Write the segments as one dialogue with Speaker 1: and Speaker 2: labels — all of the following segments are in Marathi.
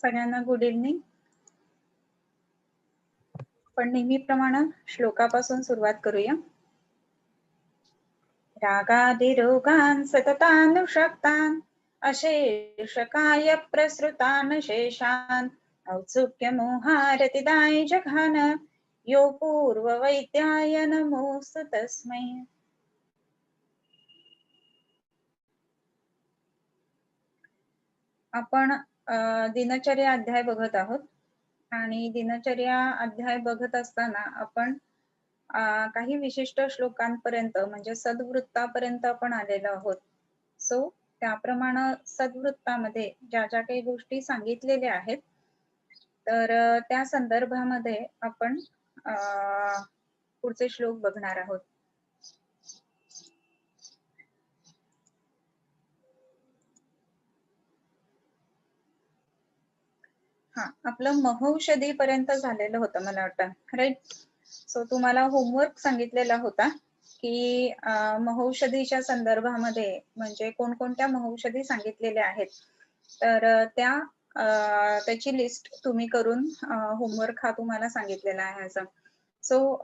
Speaker 1: सगळ्यांना गुड इव्हनिंग. पण नेहमीप्रमाणे श्लोकापासून सुरुवात करूया. रागादिरोगान् सततानुषक्तान् अशेषकाय प्रसृतान् शेषान् औत्सुक्यमोहारतिदाय जघान यो पूर्ववैद्याय नमोऽस्तु तस्मै. आपण दिनचर्या अध्याय बघत आहोत आणि दिनचर्या अध्याय बघत असताना आपण काही विशिष्ट श्लोकांपर्यंत म्हणजे सद्वृत्तापर्यंत आपण आलेलो आहोत. सो त्याप्रमाणे सद्वृत्तामध्ये ज्या ज्या काही गोष्टी सांगितलेल्या आहेत तर त्या संदर्भामध्ये आपण पुढचे श्लोक बघणार आहोत. आपलं महौषधी पर्यंत झालेलं होतं मला वाटतं, राईट. सो तुम्हाला होमवर्क सांगितलेला होता की महौषधीच्या संदर्भामध्ये म्हणजे कोणकोणत्या महौषधी सांगितलेल्या आहेत तर त्याची लिस्ट तुम्ही करून होमवर्क हा तुम्हाला सांगितलेला आहे असं. सो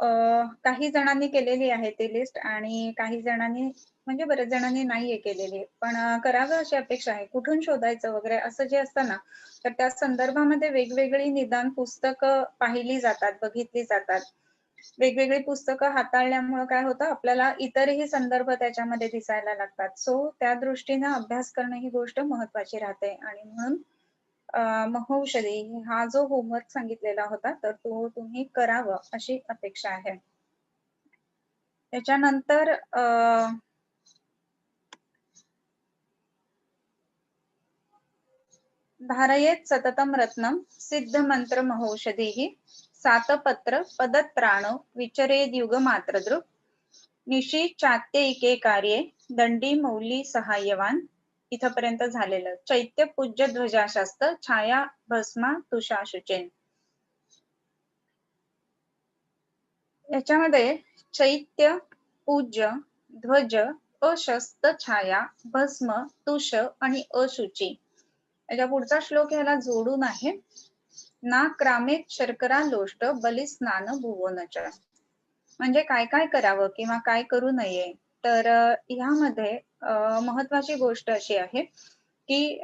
Speaker 1: काही जणांनी केलेली आहे ती लिस्ट आणि काही जणांनी म्हणजे बरेच जणांनी नाहीये केलेली, पण करावं अशी अपेक्षा आहे. कुठून शोधायचं वगैरे असं जे असतं ना, तर त्या संदर्भामध्ये वेगवेगळी निदान पुस्तकं पाहिली जातात, बघितली जातात. वेगवेगळी पुस्तकं हाताळल्यामुळे काय होतं, आपल्याला इतरही संदर्भ त्याच्यामध्ये दिसायला लागतात. सो त्या दृष्टीने अभ्यास करणं ही गोष्ट महत्वाची राहते आणि म्हणून महौषधी हा जो होमवर्क सांगितलेला होता तर तो तुम्ही करावं अशी अपेक्षा आहे. त्याच्यानंतर धारयेत सततम रत्नम सिद्ध मंत्र महौषधीः सातपत्र पदत्राणो विचरेद युग मात्रदृक् निशी चात्यैके कार्ये दंडी मौली सहाय्यवान. इथपर्यंत झालेलं. चैत्य पूज्य ध्वजाशास्त छाया भस्मा तुषाशुचेन. याच्यामध्ये चैत्य पूज्य ध्वज अशस्त छाया भस्म तुष आणि अशुची याच्या पुढचा श्लोक ह्याला जोडून आहे. ना क्रामेत शर्करा लोष्ट बलिस्नान भुवनच. म्हणजे काय काय करावं किंवा काय करू नये. तर ह्यामध्ये महत्वाची गोष्ट अशी आहे की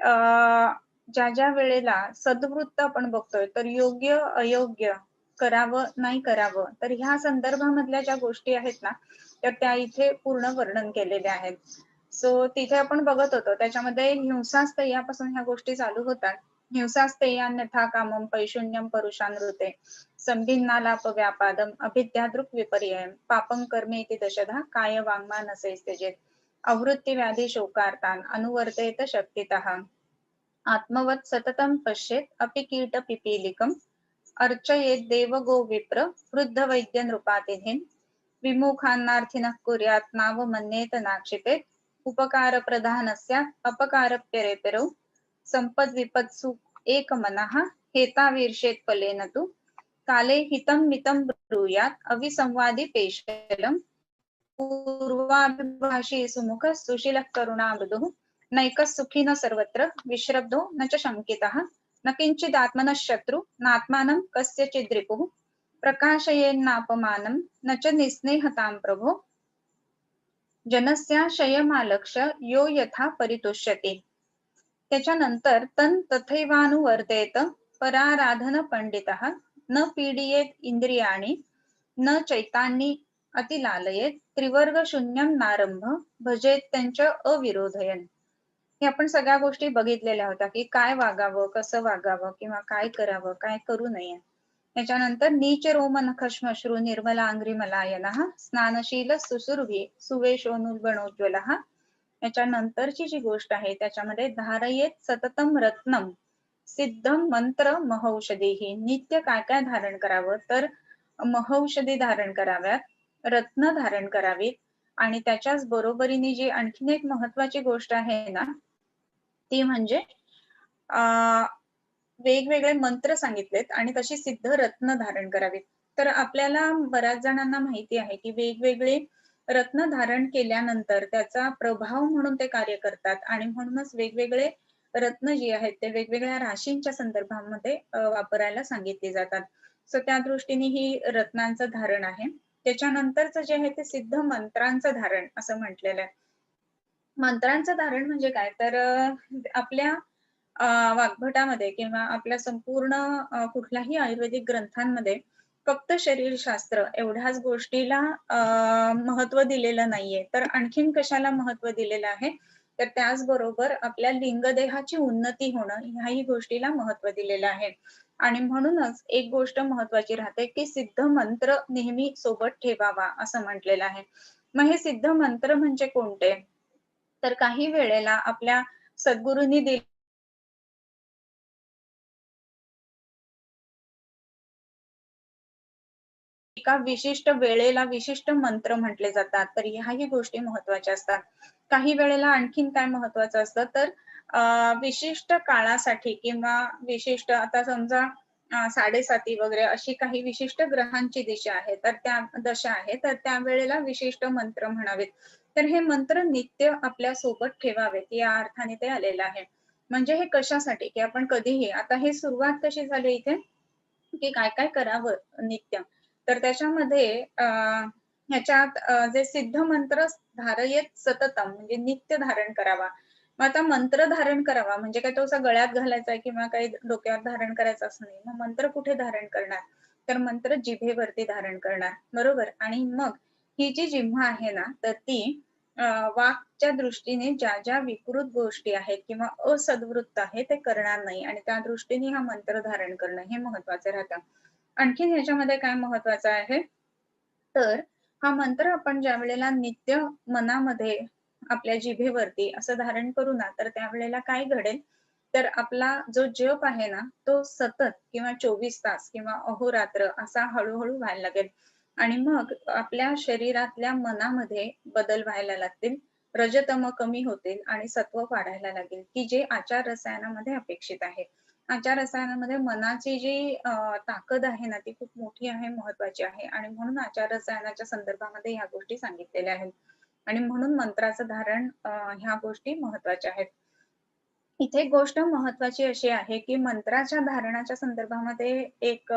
Speaker 1: ज्या ज्या वेळेला सद्वृत्त आपण बघतोय तर योग्य अयोग्य करावं नाही करावं तर ह्या संदर्भामधल्या ज्या गोष्टी आहेत ना तर त्या इथे पूर्ण वर्णन केलेल्या आहेत. सो तिथे आपण बघत होतो त्याच्यामध्ये हिंसास्तयापासून ह्या गोष्टी चालू होतात. हिंसास्तयान्यथा कामम पैशून्यम परुषानृते संभिन्नालाप व्यापादम अभिद्यादृक् विपर्ययम पापं कर्मे इति दशधा काय वाङ्मानसे त्यजेत आवृत्ती व्याधी शोकार्तान अनुवर्तेत शक्तितः आत्मवत् सततं पश्येत अपि कीट पिपीलिकम् अर्चयेत देवगो विप्र वृद्ध वैद्य नृपातिहीन विमुखान्नार्थिनः कुर्यात् नावमन्येत नाक्षिपेत उपकार प्रधानस्य अपकारप्यरेपिरौ संपद विपत्सु एकमनः हेतावीर्षेत् फलेन तु काले हितं मितं ब्रूयात् अविसंवादी पेशलम् पूर्वाभिभाषी सुमुखः सुशीलः करुणा मृदुः नैकः सुखी न सर्वत्र विश्रब्धो न च शंकितः न किंचिदात्मनः शत्रु नात्मानं कस्यचिद् रिपुः प्रकाशयेन्नापमानं न च निस्नेहतां प्रभो जनस्याशयमालक्ष्य यो यथा परितुष्यते. त्याच्यानंतर तन तथैवानुवर्तेत पराराधन पंडितः न पीडियेत इंद्रियाणि न चैतान्नी अतिलालयेत त्रिवर्ग शून्यम नारंभ भजेत त्यांच्या अविरोधयन. हे आपण सगळ्या गोष्टी बघितलेल्या होत्या की काय वागावं कसं वागावं किंवा काय करावं काय करू नये. त्याच्यानंतर नीच रोम नखश्मश्रू निर्मला अंग्री मलायनः स्नानशील सुसुरभी सुवेशोनुल्बणोज्वलः. याच्यानंतरची जी गोष्ट आहे त्याच्यामध्ये धारयेत सततम रत्नम सिद्ध मंत्र महौषधी. नित्य काय काय धारण करावं तर महौषधी धारण कराव्यात, रत्न धारण करावीत आणि त्याच्याच बरोबरीने जी आणखीन एक महत्वाची गोष्ट आहे ना ती म्हणजे वेगवेगळे मंत्र सांगितलेत आणि तशी सिद्ध रत्न धारण करावीत. तर आपल्याला बऱ्याच जणांना माहिती आहे की वेगवेगळे रत्न धारण केल्यानंतर त्याचा प्रभाव म्हणून ते कार्य करतात आणि म्हणूनच वेगवेगळे रत्न जी आहेत ते वेगवेगळ्या राशींच्या संदर्भामध्ये वापरायला सांगितली जातात. सो त्या दृष्टीने ही रत्नांचं धारण आहे. त्याच्यानंतरचं जे आहे ते सिद्ध मंत्रांचं धारण असं म्हटलेलं आहे. मंत्रांचं धारण म्हणजे काय तर आपल्या वाग्भटामध्ये किंवा आपल्या संपूर्ण कुठल्याही आयुर्वेदिक ग्रंथांमध्ये फक्त शरीरशास्त्र एवढ्याच गोष्टीला महत्व दिलेलं नाहीये. तर आणखीन कशाला महत्व दिलेलं आहे? तर त्याचबरोबर आपल्या लिंगदेहाची उन्नती होणं ह्याही गोष्टीला महत्व दिलेलं आहे. आणि म्हणूनच एक गोष्ट महत्वाची राहते, की सिद्ध मंत्र नेहमी सोबत ठेवावा असं म्हटलेलं आहे. मग हे सिद्ध मंत्र म्हणजे कोणते? तर काही वेळेला आपल्या सद्गुरूंनी एका विशिष्ट वेळेला विशिष्ट मंत्र म्हटले जातात. तर ह्याही गोष्टी महत्त्वाच्या असतात. काही वेळेला आणखीन काय महत्त्वाचं असतं तर विशिष्ट काळासाठी किंवा विशिष्ट आता समजा 7:30 वगैरे अशी काही विशिष्ट ग्रहांची दिशा आहे, तर त्या दशा आहे, तर त्यावेळेला विशिष्ट मंत्र म्हणावेत. तर हे मंत्र नित्य आपल्या सोबत ठेवावेत या अर्थाने ते आलेलं आहे. म्हणजे हे कशासाठी, की आपण कधीही आता हे सुरुवात कशी झाली इथे, की काय-काय करावं नित्य. तर त्याच्यामध्ये ह्याच्यात जे सिद्ध मंत्र धारयेत सततम म्हणजे नित्य धारण करावा. मग आता मंत्र धारण करावा म्हणजे काय तो असा गळ्यात घालायचा आहे किंवा काही डोक्यावर धारण करायचं असं नाही. मग मंत्र कुठे धारण करणार? तर मंत्र जिभेवरती धारण करणार, बरोबर? आणि मग ही जी जिव्हा आहे ना, तर ती वाकच्या दृष्टीने ज्या विकृत गोष्टी आहेत किंवा असद्वृत्त आहे ते करणार नाही आणि त्या दृष्टीने हा मंत्र धारण करणं हे महत्वाचं राहतं. आणखीन ह्याच्यामध्ये काय महत्वाचं आहे, तर हा मंत्र आपण ज्यावेळेला नित्य मनामध्ये आपल्या जिभेवरती असं धारण करू ना, तर त्यावेळेला काय घडेल, तर आपला जो जप आहे ना, तो सतत किंवा 24 तास किंवा अहोरात्र असा हळू व्हायला लागेल. आणि मग आपल्या शरीरातल्या मनामध्ये बदल व्हायला लागतील. रजतम कमी होतील आणि सत्व वाढायला लागेल, की जे आचार रसायनामध्ये अपेक्षित आहे. आचार रसायनामध्ये मनाची जी ताकद आहे ना, ती खूप मोठी आहे, महत्वाची आहे आणि म्हणून आचार रसायनाच्या संदर्भामध्ये ह्या गोष्टी सांगितलेल्या आहेत. आणि म्हणून मंत्राचं धारण ह्या गोष्टी महत्वाच्या आहेत. इथे एक गोष्ट महत्वाची अशी आहे, की मंत्राच्या धारणाच्या संदर्भामध्ये एक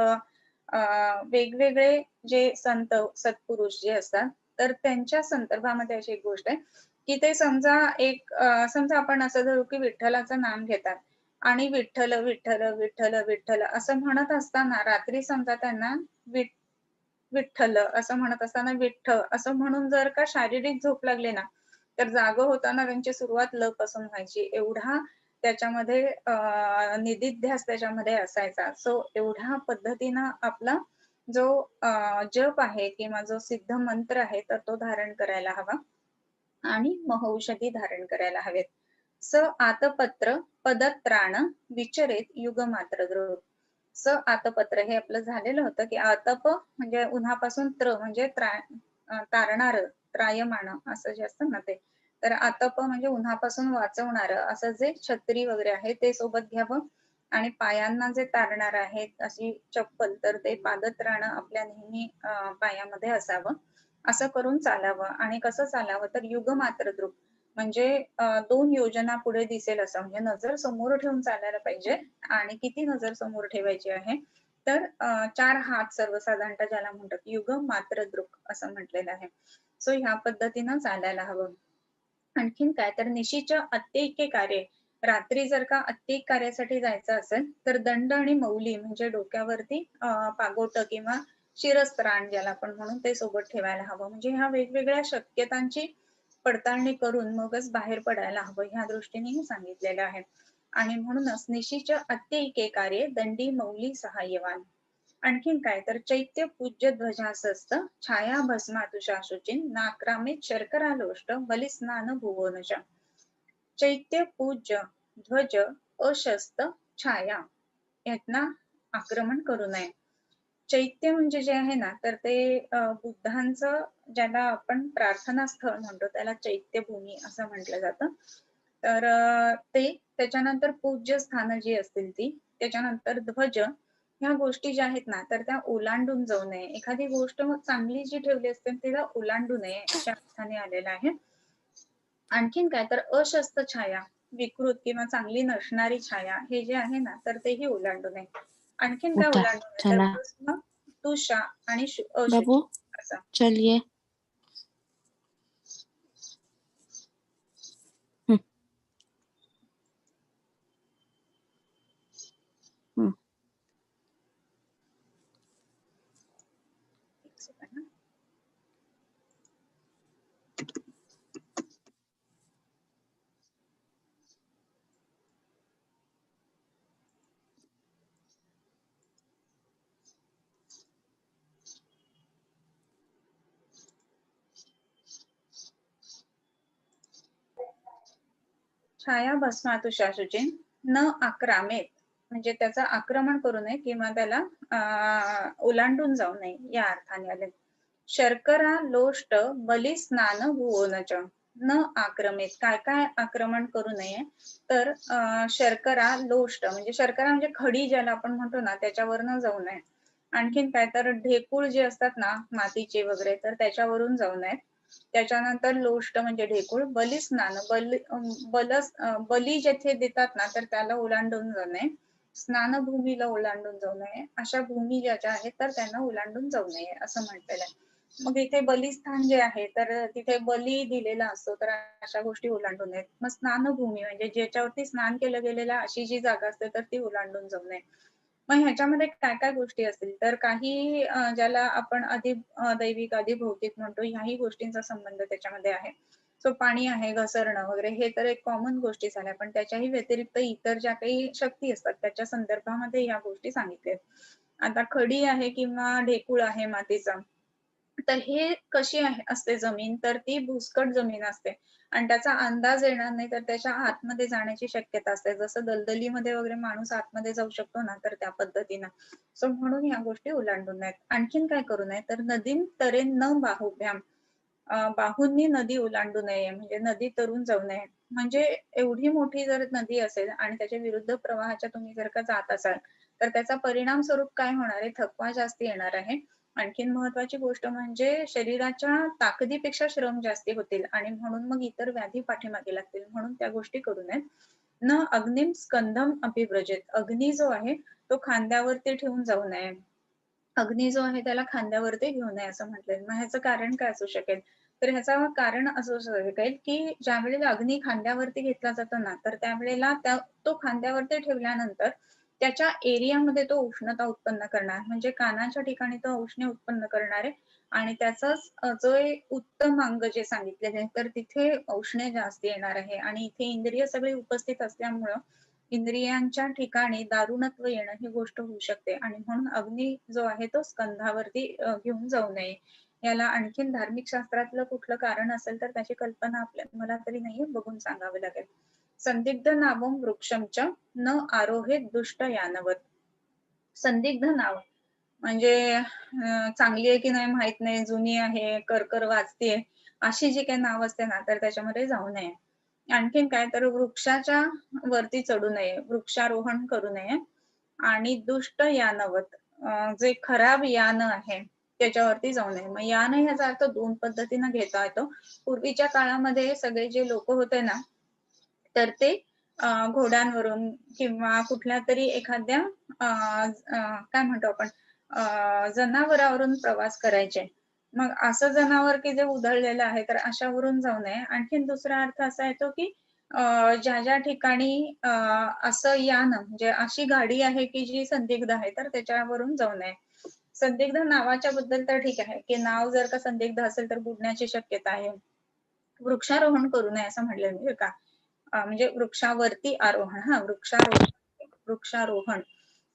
Speaker 1: वेगवेगळे जे संत, सत्पुरुष जे असतात, तर त्यांच्या संदर्भामध्ये अशी एक गोष्ट आहे, की ते समजा समजा आपण असं धरू, की विठ्ठलाचं नाम घेतात आणि विठ्ठल, विठ्ठल, विठ्ठल, विठ्ठल असं म्हणत असताना रात्री समजा त्यांना विठ्ठल असं म्हणत असताना विठ्ठ असं म्हणून जर का शारीरिक झोप लागली ना, तर जागं होताना त्यांची सुरुवात ल पासून व्हायची. एवढा त्याच्यामध्ये निदिध्यास त्याच्यामध्ये असायचा. सो एवढ्या पद्धतीनं आपला जो जप आहे किंवा जो सिद्ध मंत्र आहे, तर तो धारण करायला हवा आणि महौषधी धारण करायला हवेत. स आतपत्र पदत्राण विचरेत युगमात्र द्रुत. स आतपत्र हे आपलं झालेलं होतं, की आतप म्हणजे उन्हापासून म्हणजे तारणारं, त्रायमाण असं जे असतं ना ते. तर आतप म्हणजे उन्हापासून वाचवणारं असं जे छत्री वगैरे आहे ते सोबत घ्यावं आणि पायांना जे तारणार आहेत अशी चप्पल तर ते पादत्राणं आपल्या नेहमी पायामध्ये असावं. असं करून चालावं आणि कसं चालावं तर युगमात्र द्रुत म्हणजे 2 योजना पुढे दिसेल असं म्हणजे नजर समोर ठेवून चालायला पाहिजे आणि किती नजर समोर ठेवायची आहे तर 4 हात सर्वसाधारणतः ज्याला म्हणतात युगम मात्र दृक असं म्हटलेलं आहे. सो ह्या पद्धतीनं चालायला हवं. आणखीन काय तर निशीच्या अत्यैक्य कार्य रात्री जर का अत्यैक कार्यासाठी जायचं असेल तर दंड आणि मौली म्हणजे डोक्यावरती पागोटं किंवा शिरस्त्राण ज्याला आपण म्हणून ते सोबत ठेवायला हवं. म्हणजे ह्या वेगवेगळ्या शक्यतांची पडताळणी करून मगच बाहेर पडायला हवं ह्या दृष्टीनेही सांगितलेलं आहे. आणि म्हणूनच निशीच्या अत्यैके कार्य दंडी मौली सहाय्यवान. आणखीन काय तर चैत्य पूज्य ध्वजासस्त छाया भस्मातुषा शुचिन नाक्रामित शर्करालोष्ट बलिस्नान भुवनच. चैत्य पूज्य ध्वज अशस्त छाया यातना आक्रमण करू नये. चैत्य म्हणजे जे आहे ना तर ते बुद्धांचं ज्याला आपण प्रार्थना स्थळ म्हणतो त्याला चैत्यभूमी असं म्हटलं जातं. तर ते त्याच्यानंतर पूज्य स्थानं जी असतील ती त्याच्यानंतर ध्वज ह्या गोष्टी ज्या आहेत ना तर त्या ओलांडून जाऊ नये. एखादी गोष्ट चांगली जी ठेवली असते तिला ओलांडू नये अशा अर्थाने आलेलं आहे. आणखीन काय तर अशस्त्र छाया विकृत किंवा चांगली नसणारी छाया हे जे आहे ना तर तेही ओलांडू नये. आणखीन काय
Speaker 2: उठा,
Speaker 1: ओलांडू नये तर
Speaker 2: चला
Speaker 1: भस्म, तुषा आणि
Speaker 2: बाबू,
Speaker 1: अशुची असं.
Speaker 2: चलिए. हम्म, हम्म.
Speaker 1: एक सेकंड ना. छाया भस्मातुषाशुची न आक्रामेत म्हणजे त्याचं आक्रमण करू नये किंवा त्याला ओलांडून जाऊ नये या अर्थाने आले. शर्करा लोष्ट बली स्नान भुवनच न आक्रमेत काय काय आक्रमण करू नये तर शर्करा लोष्ट म्हणजे शर्करा म्हणजे खडी ज्याला आपण म्हणतो ना त्याच्यावर न जाऊ नये. आणखीन काय तर ढेकूळ जे असतात ना मातीचे वगैरे तर त्याच्यावरून जाऊ नये. त्याच्यानंतर लोष्ट म्हणजे ढेकूळ, बली स्नान बली जेथे देतात ना तर त्याला ओलांडून जाऊ नये. स्नानभूमीला ओलांडून जाऊ नये. अशा भूमी ज्याच्या आहेत तर त्यांना ओलांडून जाऊ नये असं म्हटलेलं आहे. मग इथे बलिस्थान जे आहे तर तिथे बली दिलेला असतो तर अशा गोष्टी ओलांडू नयेत. मग स्नानभूमी म्हणजे ज्याच्यावरती स्नान केलं गेलेलं अशी जी जागा असते तर ती ओलांडून जाऊ नये. मग ह्याच्यामध्ये काय काय गोष्टी असतील तर काही ज्याला आपण दैविक भौतिक म्हणतो ह्याही गोष्टींचा संबंध त्याच्यामध्ये आहे. सो पाणी आहे, घसरणं वगैरे हे तर एक कॉमन गोष्टी झाल्या पण त्याच्याही व्यतिरिक्त इतर ज्या काही शक्ती असतात त्याच्या संदर्भामध्ये या गोष्टी सांगितल्या. आता खडी आहे किंवा ढेकूळ आहे मातीचा तर हे कशी असते जमीन तर ती भुसकट जमीन असते आणि त्याचा अंदाज येणार नाही तर त्याच्या आतमध्ये जाण्याची शक्यता असते. जसं दलदलीमध्ये वगैरे माणूस आतमध्ये जाऊ शकतो ना तर त्या पद्धतीनं. सो म्हणून ह्या गोष्टी ओलांडू नयेत. आणखीन काय करू नये तर नदीम तरेन न बाहुभ्याम बाहूंनी नदी ओलांडू नये म्हणजे नदी तरून जाऊ नये. म्हणजे एवढी मोठी जर नदी असेल आणि त्याच्या विरुद्ध प्रवाहाच्या तुम्ही जर का जात असाल तर त्याचा परिणाम स्वरूप काय होणार आहे थकवा जास्ती येणार आहे. आणखीन महत्वाची गोष्ट म्हणजे शरीराच्या ताकदीपेक्षा श्रम जास्ती होतील आणि म्हणून मग इतर व्याधी पाठीमागे लागतील म्हणून त्या गोष्टी करू नयेत. न अग्निम स्कंदम अभिव्रजेत अग्नी जो आहे तो खांद्यावरती ठेवून जाऊ नये. अग्नी जो आहे त्याला खांद्यावरती घेऊ नये असं म्हटलंय. मग ह्याचं कारण काय असू शकेल तर ह्याचं कारण असू शकेल की ज्या वेळेला अग्नी खांद्यावरती घेतला जातो ना तर त्यावेळेला तो खांद्यावरती ठेवल्यानंतर त्याच्या एरियामध्ये तो उष्णता उत्पन्न करणार म्हणजे कानाच्या ठिकाणी तो औष्ण्य उत्पन्न करणार आहे आणि त्याचाच जो उत्तम अंग जे सांगितलेले तर तिथे औष्ण्य जास्त येणार आहे आणि इथे इंद्रिय सगळे उपस्थित असल्यामुळं इंद्रियांच्या ठिकाणी दारुणत्व येणं ही गोष्ट होऊ शकते आणि म्हणून अग्नी जो आहे तो स्कंधावरती घेऊन जाऊ नये. याला आणखीन धार्मिक शास्त्रातलं कुठलं कारण असेल तर त्याची कल्पना मला तरी नाहीये बघून सांगावं लागेल. संदिग्ध नावम वृक्षमच न आरोहे दुष्ट यानवत. संदिग्ध नाव म्हणजे चांगली आहे की नाही माहित नाही, जुनी आहे, करकर वाचतीये अशी जी काही नाव असते ना तर त्याच्यामध्ये जाऊ नये. आणखीन काय तर वृक्षाच्या वरती चढू नये, वृक्षारोहण करू नये आणि दुष्ट यानवत जे खराब यान आहे त्याच्यावरती जाऊ नये. मग यान ह्याचा अर्थ दोन पद्धतीने घेता येतो. पूर्वीच्या काळामध्ये सगळे जे लोक होते ना तर ते घोड्यांवरून किंवा कुठल्या तरी एखाद्या काय म्हणतो आपण जनावरावरून प्रवास करायचे. मग असं जनावर की जे उधळलेलं आहे तर अशावरून जाऊ नये. आणखीन दुसरा अर्थ असा येतो की ज्या ठिकाणी असं यान म्हणजे अशी गाडी आहे की जी संदिग्ध आहे तर त्याच्यावरून जाऊ नये. संदिग्ध नावाच्या बद्दल तर ठीक आहे की नाव जर का संदिग्ध असेल तर बुडण्याची शक्यता आहे. वृक्षारोहण करू नये असं म्हटलं नाही का म्हणजे वृक्षावरती आरोहण वृक्षारोहण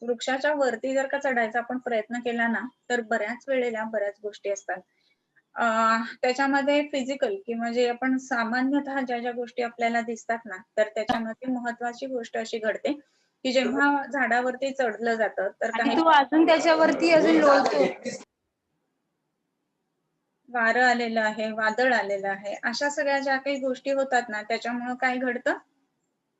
Speaker 1: वृक्षाच्या वरती जर का चढायचा आपण प्रयत्न केला ना तर बऱ्याच वेळेला बऱ्याच गोष्टी असतात. त्याच्यामध्ये फिजिकल किंवा जे आपण सामान्यतः ज्या गोष्टी आपल्याला दिसतात ना तर त्याच्यामध्ये महत्वाची गोष्ट अशी घडते की जेव्हा झाडावरती चढलं जातं तर काही
Speaker 2: तू अजून त्याच्यावरती अजून लोळतो.
Speaker 1: वारं आलेलं आहे, वादळ आलेलं आहे, अशा सगळ्या ज्या काही गोष्टी होतात ना त्याच्यामुळं काय घडतं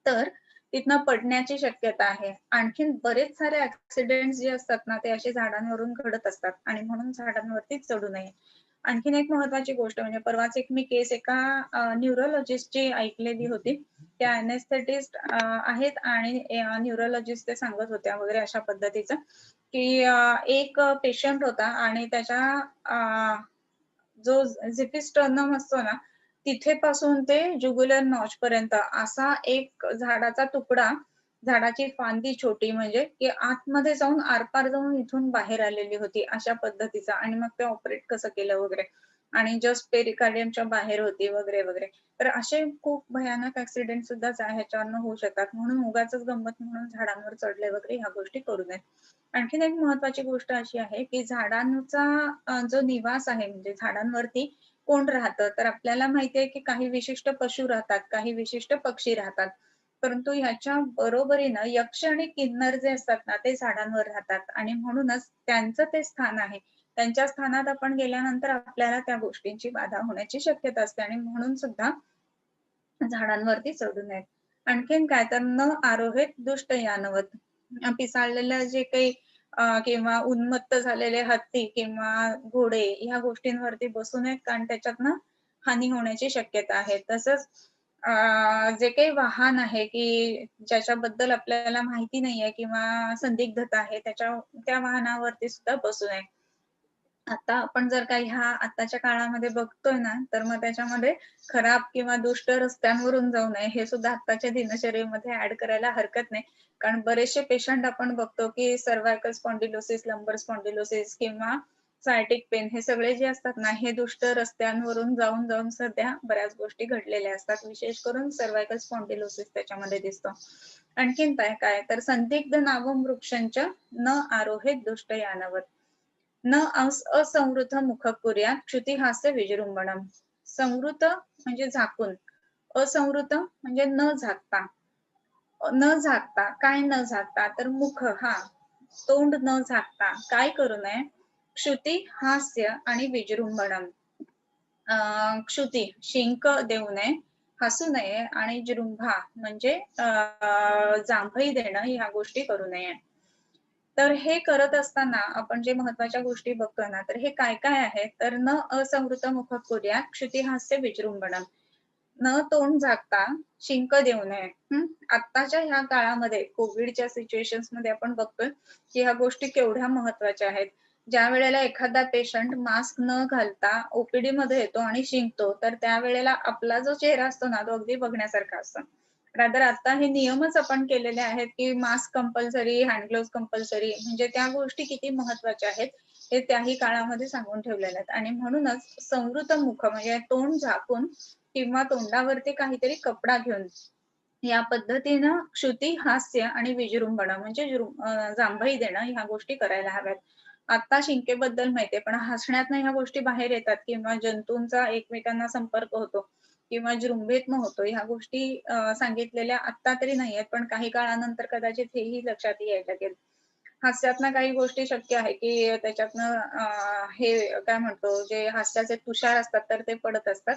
Speaker 1: तर तिथनं पडण्याची शक्यता आहे. आणखीन बरेच सारे ऍक्सिडेंट जे असतात ना ते असे झाडांवरून घडत असतात आणि म्हणून झाडांवरतीच चढू नये. आणखीन एक महत्वाची गोष्ट म्हणजे परवाच एक मी केस एका न्यूरोलॉजिस्टची ऐकलेली होती त्या अनेस्थेटिस्ट आहेत आणि न्यूरोलॉजिस्ट ते सांगत होत्या वगैरे अशा पद्धतीचं, की एक पेशंट होता आणि त्याच्या जो झिफिस्टर्नम असतो ना, तिथे पासून ते जुगुलर नॉच पर्यंत असा एक झाडाचा तुकडा, झाडाची फांदी छोटी म्हणजे की आतमध्ये जाऊन आरपार जाऊन इथून बाहेर आलेली होती अशा पद्धतीचा आणि मग ते ऑपरेट कसं केलं वगैरे आणि जस्ट पेरिकार्डियमच्या बाहेर होती वगैरे, वगैरे. तर असे खूप भयानक ॲक्सिडेंट सुद्धा ह्याच्यावरनं होऊ शकतात. म्हणून उगाचच गंमत म्हणून झाडांवर चढले वगैरे ह्या गोष्टी करू नयेत. आणखीन एक महत्त्वाची गोष्ट अशी आहे, की झाडांचा जो निवास आहे म्हणजे झाडांवरती कोण राहतं? तर आपल्याला माहिती आहे, की काही विशिष्ट पशु राहतात, काही विशिष्ट पक्षी राहतात. परंतु ह्याच्या बरोबरीनं यक्ष आणि किन्नर जे असतात ना, ते झाडांवर राहतात आणि म्हणूनच त्यांचं ते स्थान आहे. त्यांच्या स्थानात आपण गेल्यानंतर आपल्याला त्या गोष्टींची बाधा होण्याची शक्यता असते आणि म्हणून सुद्धा झाडांवरती चढू नयेत. आणखीन काय तर न आरोहित दुष्ट यानवत. पिसाळलेलं जे काही किंवा उन्मत्त झालेले हत्ती किंवा घोडे ह्या गोष्टींवरती बसू नयेत कारण त्याच्यातनं हानी होण्याची शक्यता आहे. तसंच जे काही वाहन आहे, की ज्याच्याबद्दल आपल्याला माहिती नाहीये किंवा संदिग्धता आहे त्या वाहनावरती सुद्धा बसू नये. आता आपण जर का ह्या आताच्या काळामध्ये बघतोय ना, तर मग त्याच्यामध्ये खराब किंवा दुष्ट रस्त्यांवरून जाऊ नये, हे सुद्धा आत्ताच्या दिनचर्येमध्ये ॲड करायला हरकत नाही. कारण बरेचसे पेशंट आपण बघतो, की सर्व्हायकल स्पॉन्डिलोसिस, लंबर स्पॉन्डिलोसिस किंवा सायटिक पेन हे सगळे जे असतात ना, हे दुष्ट रस्त्यांवरून जाऊन सध्या बऱ्याच गोष्टी घडलेल्या असतात. विशेष करून सर्व्हायकल स्पॉन्डिलोसिस त्याच्यामध्ये दिसतो. आणखीन काय तर संदिग्ध नावं वृक्षांच्या न आरोहित दुष्ट यानावर. न असंवृत मुख कुर्यात क्षुतिहास्य विजृंभणम. संवृत म्हणजे झाकून, असंवृत म्हणजे न झाकता. न झाकता, काय न झाकता? तर मुख तोंड न झाकता काय करू नये? क्षुती, हास्य आणि विजृंभणम. क्षुती, शिंक देऊ नये, हसू नये आणि जृंभा म्हणजे जांभई देणं ह्या गोष्टी करू नये. तर हे करत असताना आपण जे महत्त्वाच्या गोष्टी बघतोय ना, तर हे काय-काय आहे? तर न असंवृत मुख कुर्यात क्षुतिहास्य विजृंभणम. न तोंड झाकता शिंक देऊ नये. आत्ताच्या ह्या काळामध्ये कोव्हिडच्या सिच्युएशन्समध्ये आपण बघतोय, की ह्या गोष्टी केवढ्या महत्त्वाच्या आहेत. ज्यावेळेला एखादा पेशंट मास्क न घालता मध्ये येतो आणि शिंकतो, तर त्यावेळेला आपला जो चेहरा असतो ना, तो अगदी बघण्यासारखा असतो. रादर आता हे नियमच आपण केलेले आहेत, की mask compulsory, hand gloves compulsory म्हणजे त्या गोष्टी किती महत्त्वाच्या आहेत, हे त्याही काळामध्ये सांगून ठेवलेले आहेत आणि म्हणूनच संवृत मुख म्हणजे तोंड झाकून किंवा तोंडावरती काहीतरी कपडा घेऊन या पद्धतीनं क्षुती, हास्य आणि विजृंभणा म्हणजे जांभई देणं ह्या गोष्टी करायला हव्यात. आता शिंकेबद्दल माहितीये, पण हसण्यातनं ह्या गोष्टी बाहेर येतात किंवा जंतूंचा एकमेकांना संपर्क होतो किंवा जृंभेतनं होतो. ह्या गोष्टी सांगितलेल्या आत्ता तरी नाहीयेत, पण काही काळानंतर कदाचित हेही लक्षात यायला लागेल. हास्यातनं काही गोष्टी शक्य आहे, की त्याच्यातनं हे काय म्हणतो, जे हास्याचे तुषार असतात, तर ते पडत असतात.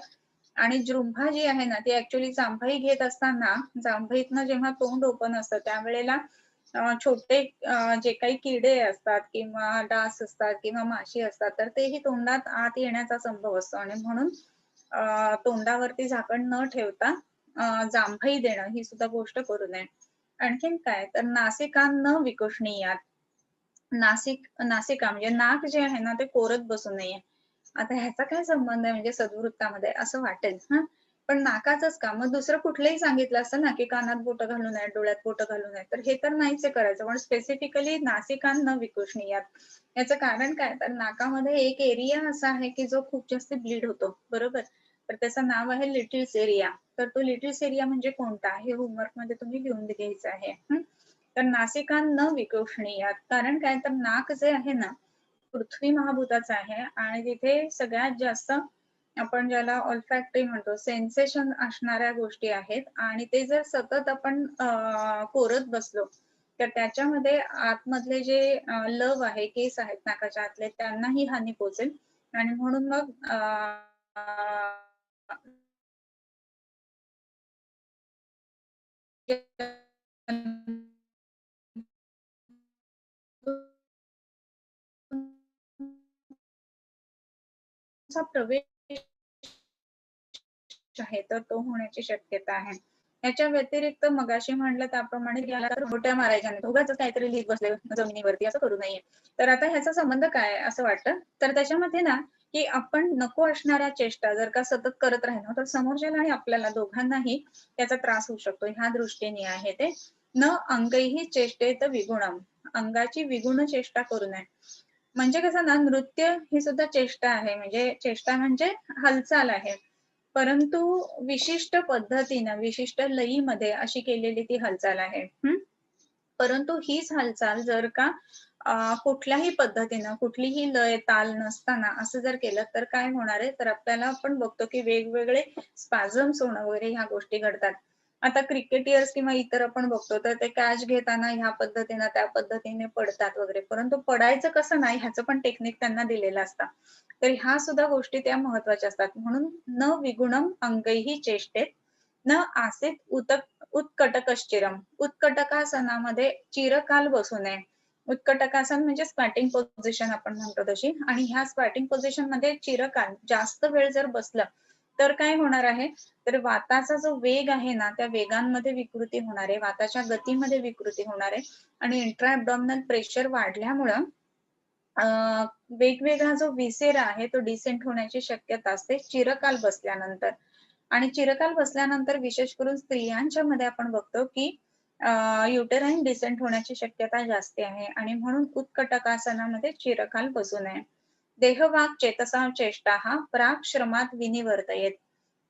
Speaker 1: आणि जृंभा जी आहे ना, ती ॲक्चुअली जांभई घेत असताना, जांभईतनं जेव्हा तोंड ओपन असतं, त्यावेळेला छोटे जे काही किडे असतात किंवा डास असतात किंवा माशी असतात, तर तेही तोंडात आत येण्याचा संभव असतो आणि म्हणून तोंडावरती झाकण न ठेवता जांभई देणं ही सुद्धा गोष्ट करू नये. आणखीन काय, तर नासिका न विकुष्णीयात. नासिका म्हणजे नाक जे आहे ना, ते कोरत बसू नये. आता ह्याचा काय संबंध आहे म्हणजे सद्वृत्तामध्ये असं वाटेल हां. पण नाकाचंच का? मग दुसरं कुठलंही सांगितलं असतं ना, की कानात बोटं घालू नयेत, डोळ्यात बोटं घालू नयेत. तर हे तर नाहीच आहे करायचं. पण स्पेसिफिकली नासिकान न विकुष्णीयात. याचं कारण काय? तर नाकामध्ये एक एरिया असा आहे, की जो खूप जास्त ब्लीड होतो. बरोबर? तर त्याचं नाव आहे लिटिल्स एरिया. तर तो लिटिल्स एरिया म्हणजे कोणता? हे होमवर्कमध्ये तुम्ही लिहून घ्यायचं आहे. तर नासिका न विकुष्णीयात. कारण काय? तर नाक जे आहे ना, पृथ्वी महाभूताचं आहे आणि तिथे सगळ्यात जास्त आपण ज्याला ऑल्फॅक्टरी म्हणतो, सेन्सेशन असणाऱ्या गोष्टी आहेत आणि ते जर सतत आपण कोरत बसलो, तर त्याच्यामध्ये आतमधले जे लव आहे, केस आहेत नाकाच्या आतले, त्यांनाही हानी पोहोचेल आणि म्हणून मग चा प्रवेश आहे, तर तो होण्याची शक्यता आहे. याच्या व्यतिरिक्त मगाशी म्हटलं त्याप्रमाणे याला तर घोट्या मारायच्या नाही, उगाच काहीतरी लिहित बसले जमिनीवरती, असं करू नये. तर आता ह्याचा संबंध काय असं वाटतं, तर त्याच्यामध्ये ना की आपण नको असणाऱ्या चेष्टा जर का सतत करत राहिलो तर समोरच्याला आणि आपल्याला दोघांनाही त्याचा त्रास होऊ शकतो. ह्या दृष्टीने आहे ते. न अंगैहि चेष्टेत विगुणम, अंगाची विगुण चेष्टा करू नये. म्हणजे कसं ना, नृत्य ही सुद्धा चेष्टा आहे, म्हणजे चेष्टा म्हणजे हालचाल आहे, परंतु विशिष्ट पद्धतीनं विशिष्ट लयीमध्ये अशी केलेली ती हालचाल आहे. परंतु हीच हालचाल जर का कुठल्याही पद्धतीनं कुठलीही लय ताल नसताना असं जर केलं तर काय होणार आहे, तर आपल्याला आपण बघतो की वेगवेगळे स्पॅझम्स होणं वगैरे ह्या गोष्टी घडतात. आता क्रिकेटियर्स किंवा इतर आपण बघतो तर ते कॅच घेताना ह्या पद्धतीनं त्या पद्धतीने पडतात वगैरे, परंतु पडायचं कसं नाही ह्याचं पण टेक्निक त्यांना दिलेलं असतं. तर ह्या सुद्धा गोष्टी त्या महत्वाच्या असतात. म्हणून न विगुणम अंगैहि चेष्टेत न आसीत उत्कटकश्चिरम. उत्कटकासनामध्ये चिरकाल बसू नये. उत्कटकासन म्हणजे स्क्वॅटिंग पोझिशन आपण म्हणतो तशी, आणि ह्या स्क्वॅटिंग पोझिशन मध्ये चिरकाल जास्त वेळ जर बसलं तर काय होणार आहे, तर वाताचा जो वेग आहे ना त्या वेगांमध्ये विकृती होणार आहे, वाताच्या गतीमध्ये विकृती होणार आहे आणि इंट्रा ॲब्डॉमिनल प्रेशर वाढल्यामुळं वेगवेगळा जो व्हिसेरा आहे तो डिसेंट होण्याची शक्यता असते चिरकाल बसल्यानंतर. आणि चिरकाल बसल्यानंतर विशेष करून स्त्रियांच्या मध्ये आपण बघतो की युटेराईन डिसेंट होण्याची शक्यता जास्ती आहे आणि म्हणून उत्कटकासनामध्ये चिरकाल बसू नये. देह वाक चेतसा चेष्टा हा प्राक श्रमात विनिवर्तयेत.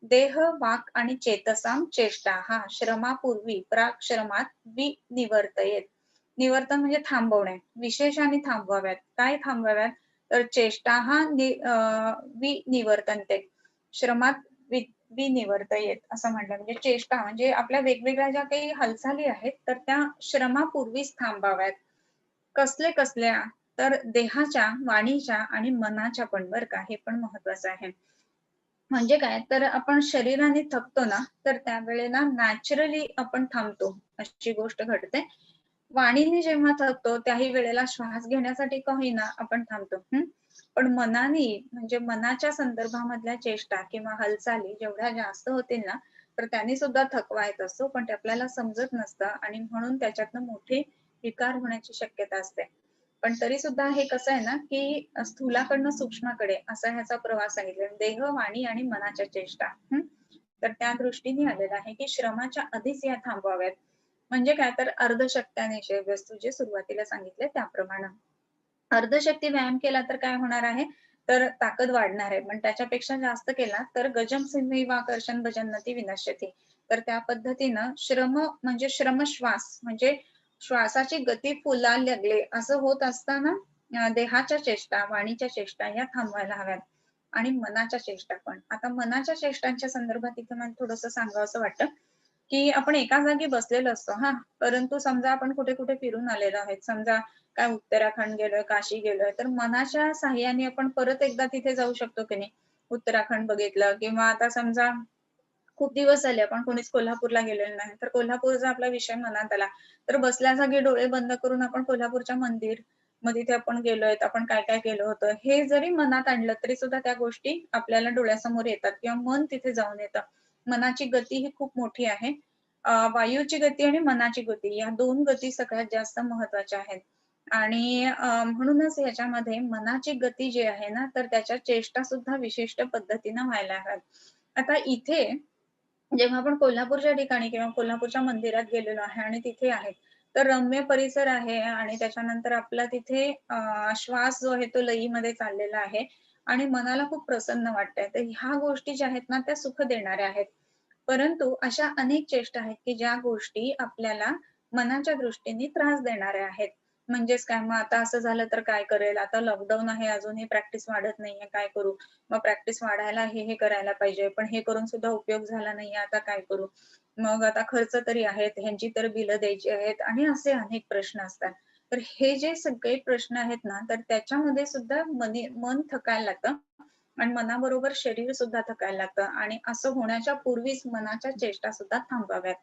Speaker 1: देह वाक आणि चेतसाम चेष्टा हा श्रमापूर्वी प्राक श्रमात विनिवर्तयेत. निवर्तन म्हणजे थांबवणे, विशेषाने थांबवाव्यात. काय थांबवाव्यात, तर चेष्टा हा विनिवर्तनते, श्रमात विनिवर्तयेत असं म्हटलं. म्हणजे चेष्टा म्हणजे आपल्या वेगवेगळ्या ज्या काही हालचाली आहेत तर त्या श्रमापूर्वीच थांबाव्यात. कसले कसल्या, तर देहाच्या, वाणीच्या आणि मनाच्या पण, बरं का, हे पण महत्वाचं आहे. म्हणजे काय, तर आपण शरीराने थकतो ना तर त्यावेळेला नॅचरली आपण थांबतो, अशी गोष्ट घडते. वाणीने जेव्हा थकतो त्याही वेळेला श्वास घेण्यासाठी का होईना आपण थांबतो. पण मनाने, म्हणजे मनाच्या संदर्भामधल्या चेष्टा किंवा हालचाली जेवढ्या जास्त होतील ना तर त्यांनी सुद्धा थकवा येत असतो, पण ते आपल्याला समजत नसतं आणि म्हणून त्याच्यातनं मोठे विकार होण्याची शक्यता असते. पण तरी सुद्धा हे कसं आहे ना की स्थूलाकडनं सूक्ष्माकडे असा ह्याचा प्रवास सांगितला, देह, वाणी आणि मनाच्या चेष्टा. तर त्या दृष्टीने आलेलं आहे की श्रमाच्या आधीच या थांबवाव्यात. म्हणजे काय, तर अर्धशक्त्यानिशय वस्तू जे सुरुवातीला सांगितले त्याप्रमाणे. अर्धशक्ती व्यायाम केला तर काय होणार आहे, तर ताकद वाढणार आहे, पण त्याच्यापेक्षा जास्त केला तर गजम सिंहैवाकर्षण भजन्नती विनश्यती. तर त्या पद्धतीनं श्रम म्हणजे श्रमश्वास म्हणजे श्वासाची गती फुलायला लागले असं होत असताना देहाच्या चेष्टा, वाणीच्या चेष्टा या थांबवायला हव्यात आणि मनाच्या चेष्टा पण. आता मनाच्या चेष्टांच्या संदर्भात इथं मला थोडंसं सांगावंसं वाटतं की आपण एका जागी बसलेलो असतो परंतु समजा आपण कुठे-कुठे फिरून आलेलो आहोत. समजा काय उत्तराखंड गेलोय, काशी गेलोय, तर मनाच्या साहाय्याने आपण परत एकदा तिथे जाऊ शकतो की नाही? उत्तराखंड बघितलं किंवा आता समजा खूप दिवस झाले आपण कोणीच कोल्हापूरला गेलेलो नाही, तर कोल्हापूरचा आपला विषय मनात आला, तर बसल्या जागी डोळे बंद करून आपण कोल्हापूरच्या मंदिर, मग तिथे आपण गेलोय, आपण काय-काय केलं होतं, हे जरी मनात आणलं तरी सुद्धा त्या गोष्टी आपल्याला डोळ्यासमोर येतात किंवा मन तिथे जाऊन येतं. मनाची गती ही खूप मोठी आहे. वायूची गती आणि मनाची गती या 2 गती सगळ्यात जास्त महत्वाच्या आहेत. आणि म्हणूनच ह्याच्यामध्ये मनाची गती जी आहे ना, तर त्याच्या चेष्टा सुद्धा विशिष्ट पद्धतीनं व्हायला हव्यात. आता इथे जेव्हा आपण कोल्हापूरच्या ठिकाणी किंवा कोल्हापूरच्या मंदिरात गेलेलो आहे आणि तिथे आहे, तर रम्य परिसर आहे आणि त्याच्यानंतर आपला तिथे श्वास जो आहे तो लयीमध्ये चाललेला आहे आणि मनाला खूप प्रसन्न वाटतंय. तर ह्या गोष्टी ज्या आहेत ना, त्या सुख देणाऱ्या आहेत. परंतु अशा अनेक चेष्टा आहेत, की ज्या गोष्टी आपल्याला मनाच्या दृष्टीने त्रास देणाऱ्या आहेत. म्हणजेच काय, मग आता असं झालं तर काय करेल? आता लॉकडाऊन आहे, अजूनही प्रॅक्टिस वाढत नाहीये, काय करू? मग प्रॅक्टिस वाढायला हे करायला पाहिजे, पण हे करून सुद्धा उपयोग झाला नाहीये, आता काय करू? मग आता खर्च तरी आहेत, ह्यांची तर बिलं द्यायची आहेत आणि असे अनेक प्रश्न असतात. तर हे जे सगळे प्रश्न आहेत ना, तर त्याच्यामध्ये सुद्धा मन थकायला लागतं आणि मनाबरोबर शरीर सुद्धा थकायला लागतं आणि असं होण्याच्या पूर्वीच मनाच्या चेष्टा सुद्धा थांबवाव्यात.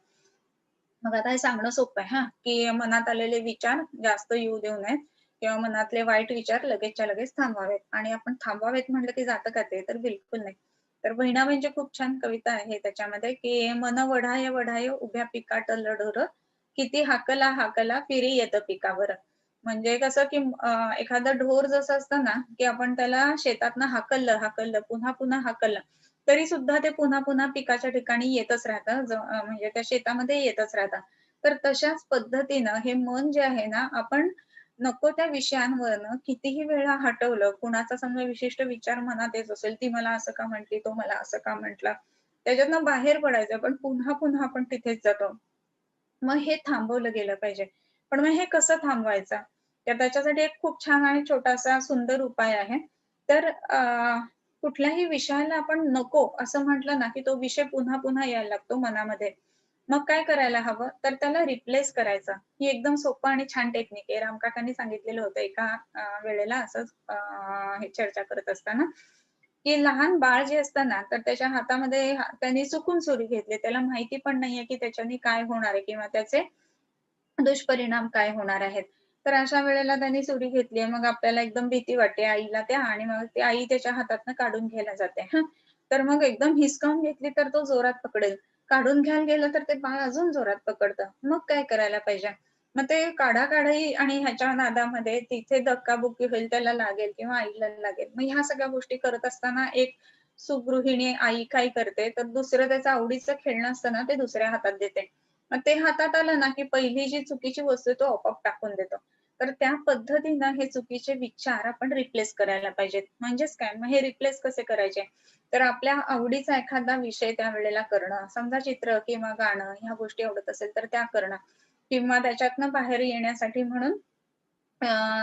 Speaker 1: मग आता हे सांगणं सोपं आहे की मनात आलेले विचार जास्त येऊ देऊ नयेत किंवा मनातले वाईट विचार लगेचच्या लगेच थांबवावेत आणि आपण थांबवावेत म्हटलं की जातं का ते? तर बिलकुल नाही. तर बहिणाबाईंची खूप छान कविता आहे त्याच्यामध्ये, की मन वढाय वढाय उभ्या पिकाट लढोर, किती हाकला हाकला फिरी येतं पिकावर. म्हणजे कसं, की एखादं ढोर जसं असतं ना, की आपण त्याला शेतातनं हाकललं, हाकललं, पुन्हा पुन्हा हाकललं, तरी सुद्धा ते पुन्हा पुन्हा पिकाच्या ठिकाणी येतच राहतं. म्हणजे त्या शेतामध्ये येतच राहतं. तर तशाच पद्धतीनं हे मन जे आहे ना, आपण नको त्या विषयांवरनं कितीही वेळा हटवलं, कुणाचा समजा विशिष्ट विचार मनात येत असेल, ती मला असं का म्हटली, तो मला असं का म्हटला, त्याच्यातनं बाहेर पडायचं, पण पुन्हा पुन्हा आपण तिथेच जातो. मग हे थांबवलं गेलं पाहिजे. पण मग हे कसं थांबवायचं? तर त्याच्यासाठी एक खूप छान आणि छोटासा सुंदर उपाय आहे. तर कुठल्याही विषयाला आपण नको असं म्हटलं ना, की तो विषय पुन्हा पुन्हा यायला लागतो मनामध्ये. मग काय करायला हवं? तर त्याला रिप्लेस करायचं. ही एकदम सोपं आणि छान टेक्निक आहे. रामकाकांनी सांगितलेलं होतं एका वेळेला असंच हे चर्चा करत असताना, की लहान बाळ जे असतं ना, तर त्याच्या हातामध्ये त्याने चुकून सुरी घेतली. त्याला माहिती पण नाहीये, की त्याच्याने काय होणार आहे किंवा त्याचे दुष्परिणाम काय होणार आहेत. तर अशा वेळेला त्यांनी सुरी घेतली आहे. मग आपल्याला एकदम भीती वाटते आईला त्या आणि मग ती आई त्याच्या हातातनं काढून घ्यायला जाते. हं. तर मग एकदम हिसकावून घेतली तर तो जोरात पकडेल. काढून घ्यायला गेलं तर ते बाळ अजून जोरात पकडतं. मग काय करायला पाहिजे? मग ते काढाकाढी आणि ह्याच्या नादामध्ये तिथे धक्काबुक्की होईल, त्याला लागेल किंवा आईला लागेल. मग ह्या सगळ्या गोष्टी करत असताना एक सुगृहिणी आई काय करते, तर दुसरं त्याचं आवडीचं खेळणं असतं ना, ते दुसऱ्या हातात देते. मग ते हातात आलं ना, की पहिली जी चुकीची वस्तू आहे तो आपोआप टाकून देतो. तर त्या पद्धतीनं हे चुकीचे विचार आपण रिप्लेस करायला पाहिजेत. म्हणजेच काय? मग हे रिप्लेस कसे करायचे? तर आपल्या आवडीचा एखादा विषय त्यावेळेला करणं. समजा चित्र किंवा गाणं ह्या गोष्टी आवडत असेल तर त्या करणं किंवा त्याच्यातनं बाहेर येण्यासाठी म्हणून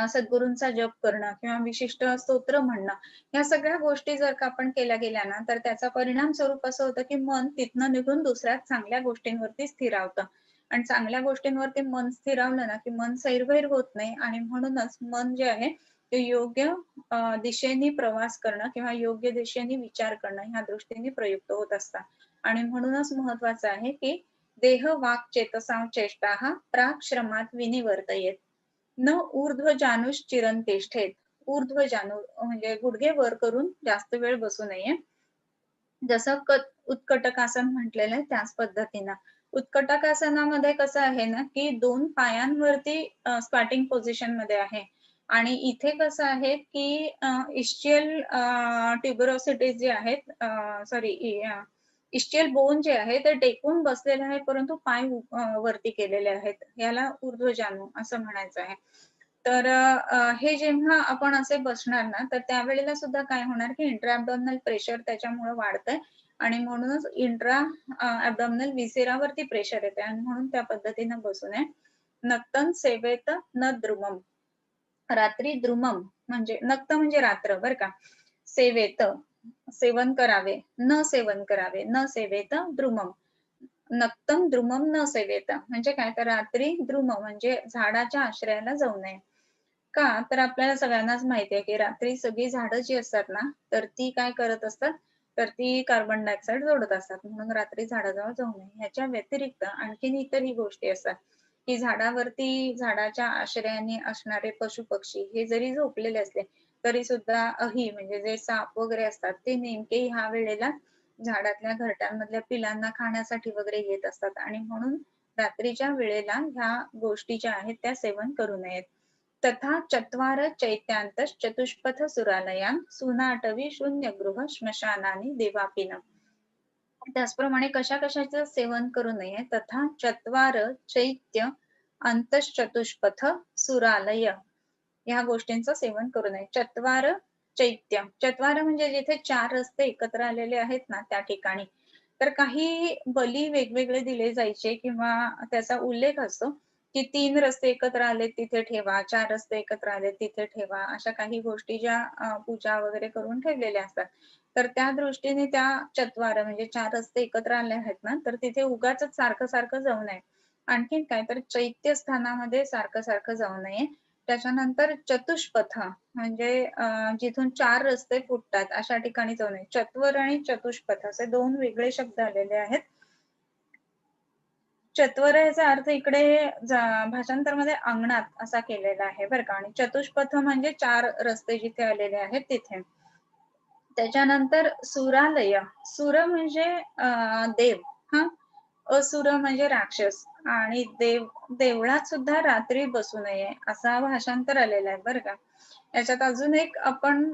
Speaker 1: सद्गुरूंचा जप करणं किंवा विशिष्ट स्तोत्र म्हणणं. ह्या सगळ्या गोष्टी जर का आपण केल्या गेल्या ना, तर त्याचा परिणाम स्वरूप असं होतं, की मन तिथनं निघून दुसऱ्या चांगल्या गोष्टींवरती स्थिरावतं आणि चांगल्या गोष्टींवरती मन स्थिरावलं ना, की मन सैरभैर होत नाही आणि म्हणूनच मन जे आहे ते योग्य दिशेने प्रवास करणं किंवा योग्य दिशेने विचार करणं ह्या दृष्टीने प्रयुक्त होत असतात. आणि म्हणूनच महत्वाचं आहे, की देह, वाक्, चेतसा, चेष्टाः प्राक् श्रमात विनिवर्तयेत. न ऊर्ध्व चिरंतिष्ठेत. ऊर्ध्व जाणू म्हणजे गुडघे वर करून जास्त वेळ बसू नये. जसं उत्कटकासन म्हटलेलं आहे त्याच पद्धतीनं. उत्कटकासनामध्ये कसं आहे ना, की 2 पायांवरती स्क्वॅटिंग पोझिशनमध्ये आहे आणि इथे कसं आहे, की इस्चियल ट्युबरोसिटी जे आहेत सॉरी इस्चियल बोन जे आहे ते टेकून बसलेले आहे, परंतु पाय वरती केलेले आहेत. याला ऊर्ध्वजानू असं म्हणायचं आहे. तर हे जेव्हा आपण असे बसणार ना, तर त्यावेळेला सुद्धा काय होणार, की इंट्रा अब्डोमिनल प्रेशर त्याच्यामुळे वाढतंय आणि म्हणूनच इंट्रा अब्डोमिनल व्हिसेरावरती प्रेशर येतंय आणि म्हणून त्या पद्धतीनं बसू नये. नक्तं सेवेत न द्रुमम्. रात्री द्रुमम म्हणजे नक्त म्हणजे रात्र बरं का. सेवेत सेवन करावे, न सेवन करावे, न सेवेत द्रुमम. नक्तं द्रुमम न सेवेत म्हणजे काय तर रात्री द्रुम म्हणजे झाडाच्या आश्रयाला जाऊ नये. का? तर आपल्याला सगळ्यांनाच माहिती आहे, की रात्री सगळी झाडं जी असतात ना, तर ती काय करत असतात, तर ती कार्बन डायऑक्साईड सोडत असतात. म्हणून रात्री झाडाजवळ जाऊ नये. ह्याच्या व्यतिरिक्त आणखीन इतरही गोष्टी असतात, की झाडावरती झाडाच्या आश्रयाने असणारे पशु-पक्षी हे जरी झोपलेले असले, तरी सुद्धा म्हणजे जे साप वगैरे असतात, ते नेमके ह्या वेळेला झाडातल्या घरट्यांमधल्या पिलांना खाण्यासाठी वगैरे येत असतात आणि म्हणून रात्रीच्या वेळेला ह्या गोष्टी ज्या आहेत त्या सेवन करू नयेत. तथा चत्वार चतुष्पथ सुरालयां सुनाटवी शून्यगृह श्मशानानी देवापिन. त्याचप्रमाणे कशा-कशाचं सेवन करू नये. तथा चत्वार चैत्य अंतश्चतुष्पथ सुरालय ह्या गोष्टींचं सेवन करू नये. चत्वार चैत्य. चत्वार म्हणजे जिथे 4 रस्ते एकत्र आलेले आहेत ना, त्या ठिकाणी. तर काही बली वेगवेगळे दिले जायचे किंवा त्याचा उल्लेख असतो, की 3 रस्ते एकत्र आले तिथे ठेवा, 4 रस्ते एकत्र आले तिथे ठेवा. अशा काही गोष्टी ज्या पूजा वगैरे करून ठेवलेल्या असतात. तर त्या दृष्टीने त्या चत्वार म्हणजे 4 रस्ते एकत्र आले आहेत ना, तर तिथे उगाचच सारखं-सारखं जाऊ नये. आणखीन काय तर चैत्य स्थानामध्ये सारखं-सारखं जाऊ नये. त्याच्यानंतर चतुष्पथ म्हणजे जिथून 4 रस्ते फुटतात अशा ठिकाणी जाऊ नये. चत्वर आणि चतुष्पथ असे 2 वेगळे शब्द आलेले आहेत. चत्वर याचा अर्थ इकडे भाषांतरमध्ये अंगणात असा केलेला आहे बरं का आणि चतुष्पथ म्हणजे 4 रस्ते जिथे आलेले आहेत तिथे. त्याच्यानंतर सुरालय, सुर म्हणजे देव, हा, असुर म्हणजे राक्षस, आणि देवळात सुद्धा रात्री बसू नये असा भाषांतर आलेला आहे बरं का. याच्यात अजून एक आपण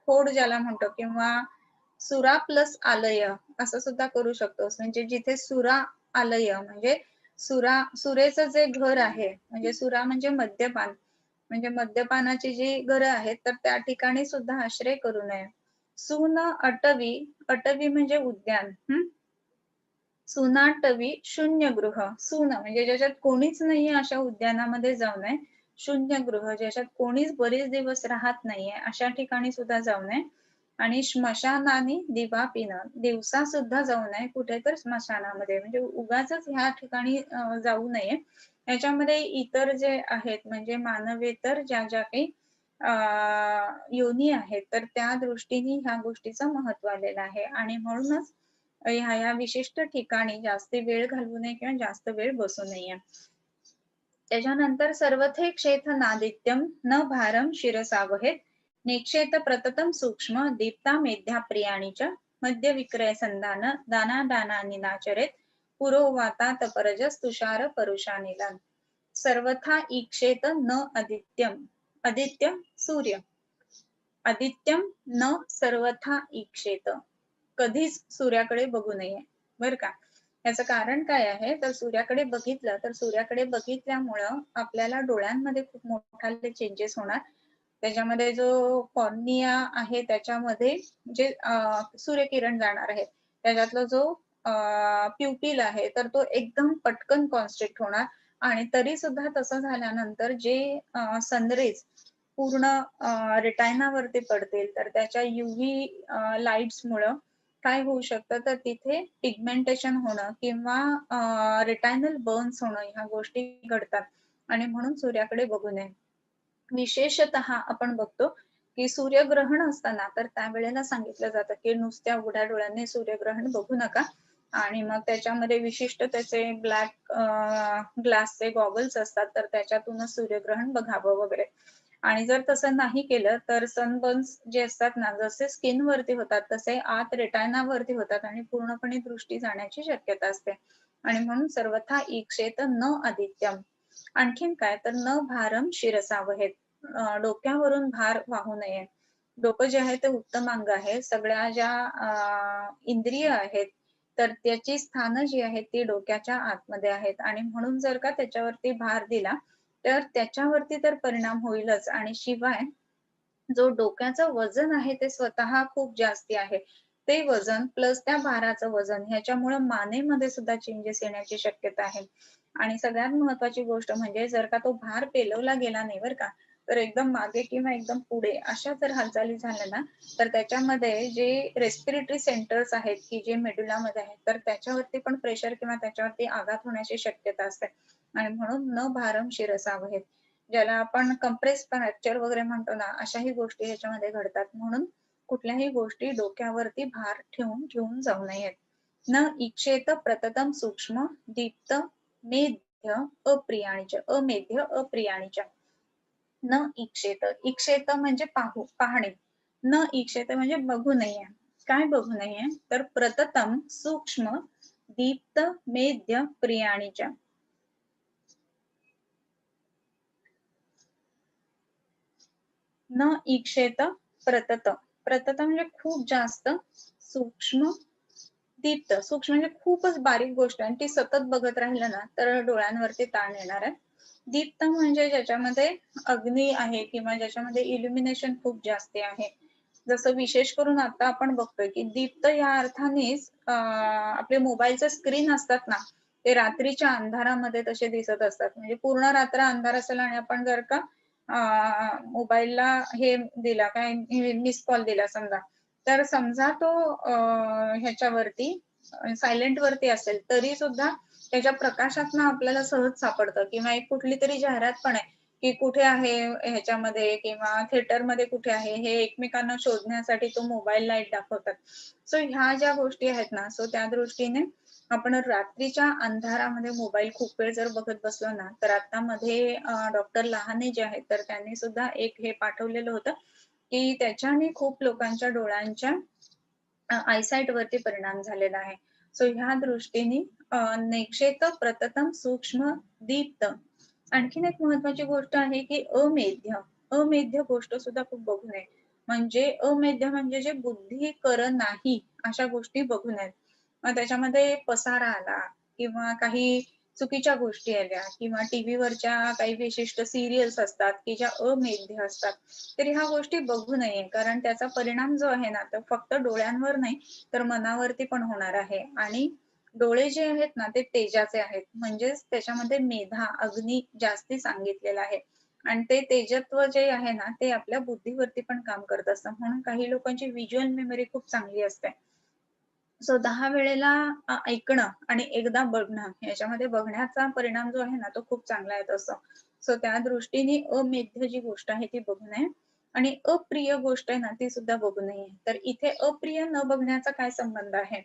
Speaker 1: फोड ज्याला म्हणतो, किंवा सुरा प्लस आलय असं सुद्धा करू शकतो. म्हणजे जिथे सुरा आलय म्हणजे सुरेचं जे घर आहे, म्हणजे सुरा म्हणजे मद्यपान, म्हणजे मद्यपानाची जी घरं आहेत तर त्या ठिकाणी सुद्धा आश्रय करू नये. सून अटवी, अटवी म्हणजे उद्यान, सुनाटवी शून्यगृह, सून म्हणजे ज्याच्यात कोणीच नाहीये अशा उद्यानामध्ये जाऊ नये. शून्यगृह ज्याच्यात कोणीच बरेच दिवस राहत नाहीये अशा ठिकाणी सुद्धा जाऊ नये. आणि श्मशानानी दिवा पिणं, दिवसा सुद्धा जाऊ नये कुठे तर स्मशानामध्ये, म्हणजे उगाच ह्या ठिकाणी जाऊ नये. याच्यामध्ये इतर जे आहेत म्हणजे मानवेतर ज्या ज्या काही योनी आहेत तर त्या दृष्टीने ह्या गोष्टीचं महत्व आलेलं आहे. आणि म्हणूनच ह्या विशिष्ट ठिकाणी जास्त वेळ घालवू नये किंवा जास्त वेळ बसू नये. त्याच्यानंतर सर्वथे क्षेथ नादित्यम न भारम शिरसावहेत, निक्षेत प्रततम सूक्ष्म दीप्ता मेध्या प्रियाणीच, मध्य विक्रय संधान दाना दानानी नाचरेत, पुरोवातात परजस तुषार परुषानिलान. सर्वथा ईक्षेत न आदित्यम, आदित्य सूर्य, आदित्यम न सर्वथा ईक्षेत, कधीच सूर्याकडे बघू नये बर का. याचं कारण काय आहे तर सूर्याकडे बघितलं तर सूर्याकडे बघितल्यामुळं आपल्याला डोळ्यांमध्ये खूप मोठाले चेंजेस होणार. त्याच्यामध्ये जो कॉर्निया आहे त्याच्यामध्ये जे सूर्यकिरण जाणार आहे त्याच्यातला जो प्युपिल आहे तर तो एकदम पटकन कॉन्स्ट्रिक्ट होणार. आणि तरी सुद्धा तसं झाल्यानंतर जे सनरेज पूर्ण रेटायनावरती पडतील तर त्याच्या युव्ही लाईट्स मुळे काय होऊ शकतं तर तिथे पिगमेंटेशन होणं किंवा रेटायनल बर्न्स होणं ह्या गोष्टी घडतात. आणि म्हणून सूर्याकडे बघू नये. विशेषतः आपण बघतो की सूर्यग्रहण असताना तर त्यावेळेला सांगितलं जातं की नुसत्या उघड्या डोळ्यांनी सूर्यग्रहण बघू नका, आणि मग त्याच्यामध्ये विशिष्ट त्याचे ब्लॅक ग्लासचे गॉगल्स असतात तर त्याच्यातूनच सूर्यग्रहण बघावं वगैरे. आणि जर तसं नाही केलं तर सनबर्न्स जे असतात ना जसे स्किन वरती होतात तसे आत रेटायनावरती होतात आणि पूर्णपणे दृष्टी जाण्याची शक्यता असते. आणि म्हणून सर्वथा ईक्षेत न आदित्यम. आणखीन काय तर न भारम शिरसावहेत, डोक्यावरून भार वाहू नये. डोकं जे आहे ते उत्तम अंग आहे. सगळ्या ज्या इंद्रिय आहेत तर त्याची स्थानं जी आहेत ती डोक्याच्या आतमध्ये आहेत. आणि म्हणून जर का त्याच्यावरती भार दिला तर त्याच्यावरती तर परिणाम होईलच, आणि शिवाय जो डोक्याचं वजन आहे ते स्वतः खूप जास्ती आहे, ते वजन प्लस त्या भाराचं वजन ह्याच्यामुळे मानेमध्ये सुद्धा चेंजेस येण्याची शक्यता आहे. आणि सगळ्यात महत्वाची गोष्ट म्हणजे जर का तो भार पेलवला गेला नाही बर का तर एकदम मागे किंवा एकदम पुढे अशा जर हालचाली झाल्या ना तर त्याच्यामध्ये जे रेस्पिरेटरी सेंटर्स आहेत की जे मेडुलामध्ये आहेत तर त्याच्यावरती पण प्रेशर किंवा त्याच्यावरती आघात होण्याची शक्यता असते. आणि म्हणून न भारम शिरसावहेत, ज्याला आपण कंप्रेस फ्रॅक्चर वगैरे म्हणतो ना अशाही गोष्टी ह्याच्यामध्ये घडतात. म्हणून कुठल्याही गोष्टी डोक्यावरती भार ठेवून जाऊ नयेत. न इक्षेत प्रततम सूक्ष्म दीप्त मेध्य अप्रियाणीच, अमेध्य अप्रियाणीच्या. न इक्षेत, इक्षेत म्हणजे पाहणे, न इक्षेत म्हणजे बघू नये. काय बघू नये तर प्रततम सूक्ष्म दीप्त मेध्य प्रियाणीच्या. न इक्षेत प्रतत, प्रतत म्हणजे खूप जास्त, सूक्ष्म दीप्त, सूक्ष्म म्हणजे खूपच बारीक गोष्ट आणि ती सतत बघत राहिलं ना तर डोळ्यांवरती ताण येणार आहे. दीप्त म्हणजे ज्याच्यामध्ये अग्नी आहे किंवा ज्याच्यामध्ये इल्युमिनेशन खूप जास्त आहे. जसं विशेष करून आता आपण बघतोय की दीप्त या अर्थानेच आपले मोबाईलचे स्क्रीन असतात ना ते रात्रीच्या अंधारामध्ये तसे दिसत असतात. म्हणजे पूर्ण रात्र अंधार असेल आणि आपण जर का मोबाईलला हे दिला काय मिस कॉल दिला समजा तर समजा तो ह्याच्यावरती सायलेंट वरती असेल तरी सुद्धा त्याच्या प्रकाशातनं आपल्याला सहज सापडतं. किंवा एक कुठली तरी जाहिरात पण आहे की कुठे आहे ह्याच्यामध्ये किंवा थिएटरमध्ये कुठे आहे हे एकमेकांना शोधण्यासाठी तो मोबाईल लाईट दाखवतात. सो ह्या ज्या गोष्टी आहेत ना सो त्या दृष्टीने आपण रात्रीच्या अंधारामध्ये मोबाईल खूप वेळ जर बघत बसलो ना तर आता मध्ये डॉक्टर लहाने जे आहेत तर त्यांनी सुद्धा एक हे पाठवलेलं होतं की त्याच्याने खूप लोकांच्या डोळ्यांच्या आयसाइट वरती परिणाम झालेला आहे. सो ह्या दृष्टीने नेक्षेत प्रततम सूक्ष्म दीप्त. आणखीन एक महत्वाची गोष्ट आहे की अमेध्य. अमेध्य गोष्ट सुद्धा खूप बघू नये. म्हणजे अमेध्य म्हणजे जे बुद्धिकर नाही अशा गोष्टी बघू नयेत. मग त्याच्यामध्ये पसारा आला किंवा काही चुकीच्या गोष्टी आल्या किंवा टीव्ही वरच्या काही विशिष्ट सिरियल्स असतात की ज्या अमेध्य असतात. तर ह्या गोष्टी बघू नये, कारण त्याचा परिणाम जो आहे ना तो फक्त डोळ्यांवर नाही तर मनावरती पण होणार आहे. आणि डोळे जे आहेत ना ते तेजाचे आहेत, म्हणजेच त्याच्यामध्ये मेधा अग्नी जास्ती सांगितलेला आहे. आणि ते तेजत्व जे आहे ना ते आपल्या बुद्धीवरती पण काम करत असतं. म्हणून काही लोकांची व्हिज्युअल मेमरी खूप चांगली असते. सो 10 वेळेला ऐकणं आणि एकदा बघणं याच्यामध्ये बघण्याचा परिणाम जो आहे ना तो खूप चांगला येत असतो. सो त्या दृष्टीने अमेध्य जी गोष्ट आहे ती बघू नये आणि अप्रिय गोष्ट आहे ना ती सुद्धा बघू नये. तर इथे अप्रिय न बघण्याचा काय संबंध आहे?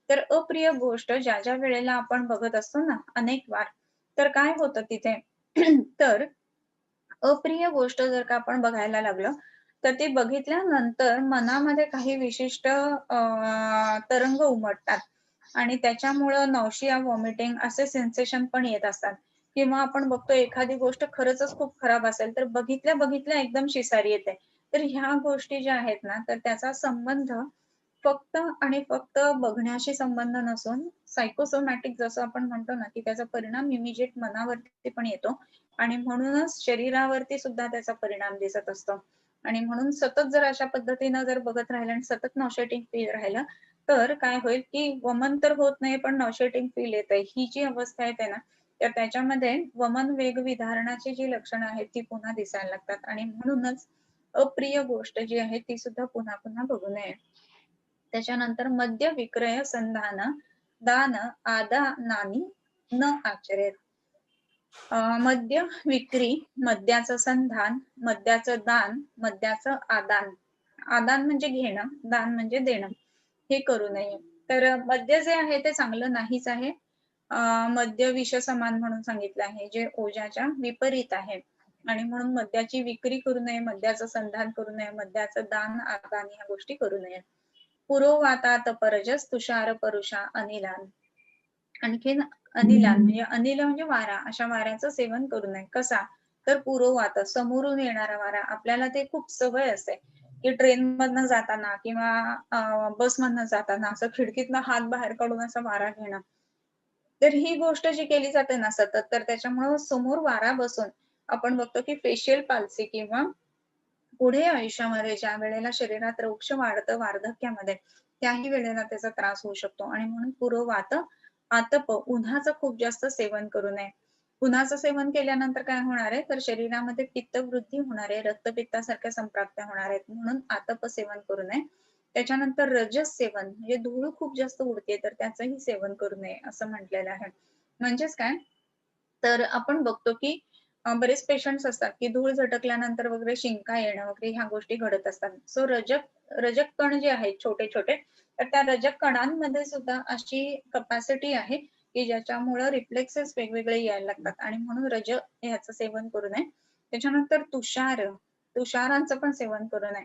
Speaker 1: तर अप्रिय गोष्ट ज्या वेळेला आपण बघत असतो ना अनेक वार, तर काय होतं तिथे तर अप्रिय गोष्ट जर का आपण बघायला लागलो, तर ती बघितल्यानंतर मनामध्ये काही विशिष्ट तरंग उमटतात आणि त्याच्यामुळं नॉशिया, व्हॉमिटिंग असे सेन्सेशन पण येत असतात. किंवा आपण बघतो एखादी गोष्ट खरंचच खूप खराब असेल, तर बघितल्या-बघितल्या एकदम शिसारी येते. तर ह्या गोष्टी ज्या आहेत ना, तर त्याचा संबंध फक्त आणि फक्त बघण्याशी संबंध नसून सायकोसोमॅटिक जसं आपण म्हणतो ना, की त्याचा परिणाम इमिजिएट मनावरती पण येतो आणि म्हणूनच शरीरावरती सुद्धा त्याचा परिणाम दिसत असतो. आणि म्हणून सतत जर अशा पद्धतीनं जर बघत राहिलं आणि सतत नॉशेटिंग फील राहिलं, तर काय होईल, की वमन तर होत नाही पण नॉशेटिंग फील येतंय. ही जी अवस्था येते ना, तर त्याच्यामध्ये वमन वेग विधारणाची जी लक्षणं आहेत ती पुन्हा दिसायला लागतात आणि म्हणूनच अप्रिय गोष्ट जी आहे ती सुद्धा पुन्हा-पुन्हा बघू नये. त्याच्यानंतर मद्य विक्रय संधान दान आदानानी न आचरेत. मद्य विक्री, मद्याचं संधान, मद्याचं दान, मद्याचं आदान. आदान म्हणजे घेणं, दान म्हणजे देणं. हे करू नये. तर मद्य जे आहे ते चांगलं नाहीच आहे. मद्य विषसमान म्हणून सांगितलं आहे, जे ओजाच्या विपरीत आहे. आणि म्हणून मद्याची विक्री करू नये, मद्याचं संधान करू नये, मद्याचं दान, आदान ह्या गोष्टी करू नयेत. पुरोवातात परजस तुषार परुषा अनिलान. आणखीन अनिलान म्हणजे अनिल म्हणजे वारा, अशा वाऱ्याचं सेवन करू नये. कसा? तर पुरोवात समोरून येणारा वारा. आपल्याला ते खूप सवय असते, की ट्रेनमधनं जाताना किंवा बसमधनं जाताना असं खिडकीतनं हात बाहेर काढून असा वारा घेणं. तर ही गोष्ट जी केली जाते ना सतत, तर त्याच्यामुळं समोर वारा बसून आपण बघतो, की फेशियल पाल्सी किंवा पुढे आयुष्यामध्ये ज्या वेळेला शरीरात वृक्ष वाढतं वार्धक्यामध्ये, त्याही वेळेला त्याचा त्रास होऊ शकतो आणि म्हणून पुरोवात आतप उन्हाचं खूप जास्त सेवन करू नये. उन्हाचं सेवन केल्यानंतर काय होणार आहे, तर शरीरामध्ये पित्तवृद्धी होणार आहे, रक्तपित्तासारख्या संप्राप्त्या होणार आहेत. म्हणून आतप सेवन करू नये. त्याच्यानंतर रजस सेवन म्हणजे धूळ खूप जास्त उडते, तर त्याचंही सेवन करू नये असं म्हटलेलं आहे. म्हणजेच काय, तर आपण बघतो की बरेच पेशंट्स असतात की धूळ झटकल्यानंतर वगैरे शिंका येणं वगैरे ह्या गोष्टी घडत असतात. सो रजक रजक कण जे आहेत छोटे-छोटे, तर त्या रजक कणांमध्ये सुद्धा अशी कपॅसिटी आहे की ज्याच्यामुळं रिफ्लेक्सेस वेगवेगळे यायला लागतात आणि म्हणून ह्याचं सेवन करू नये. त्याच्यानंतर तुषारांचं पण सेवन करू नये.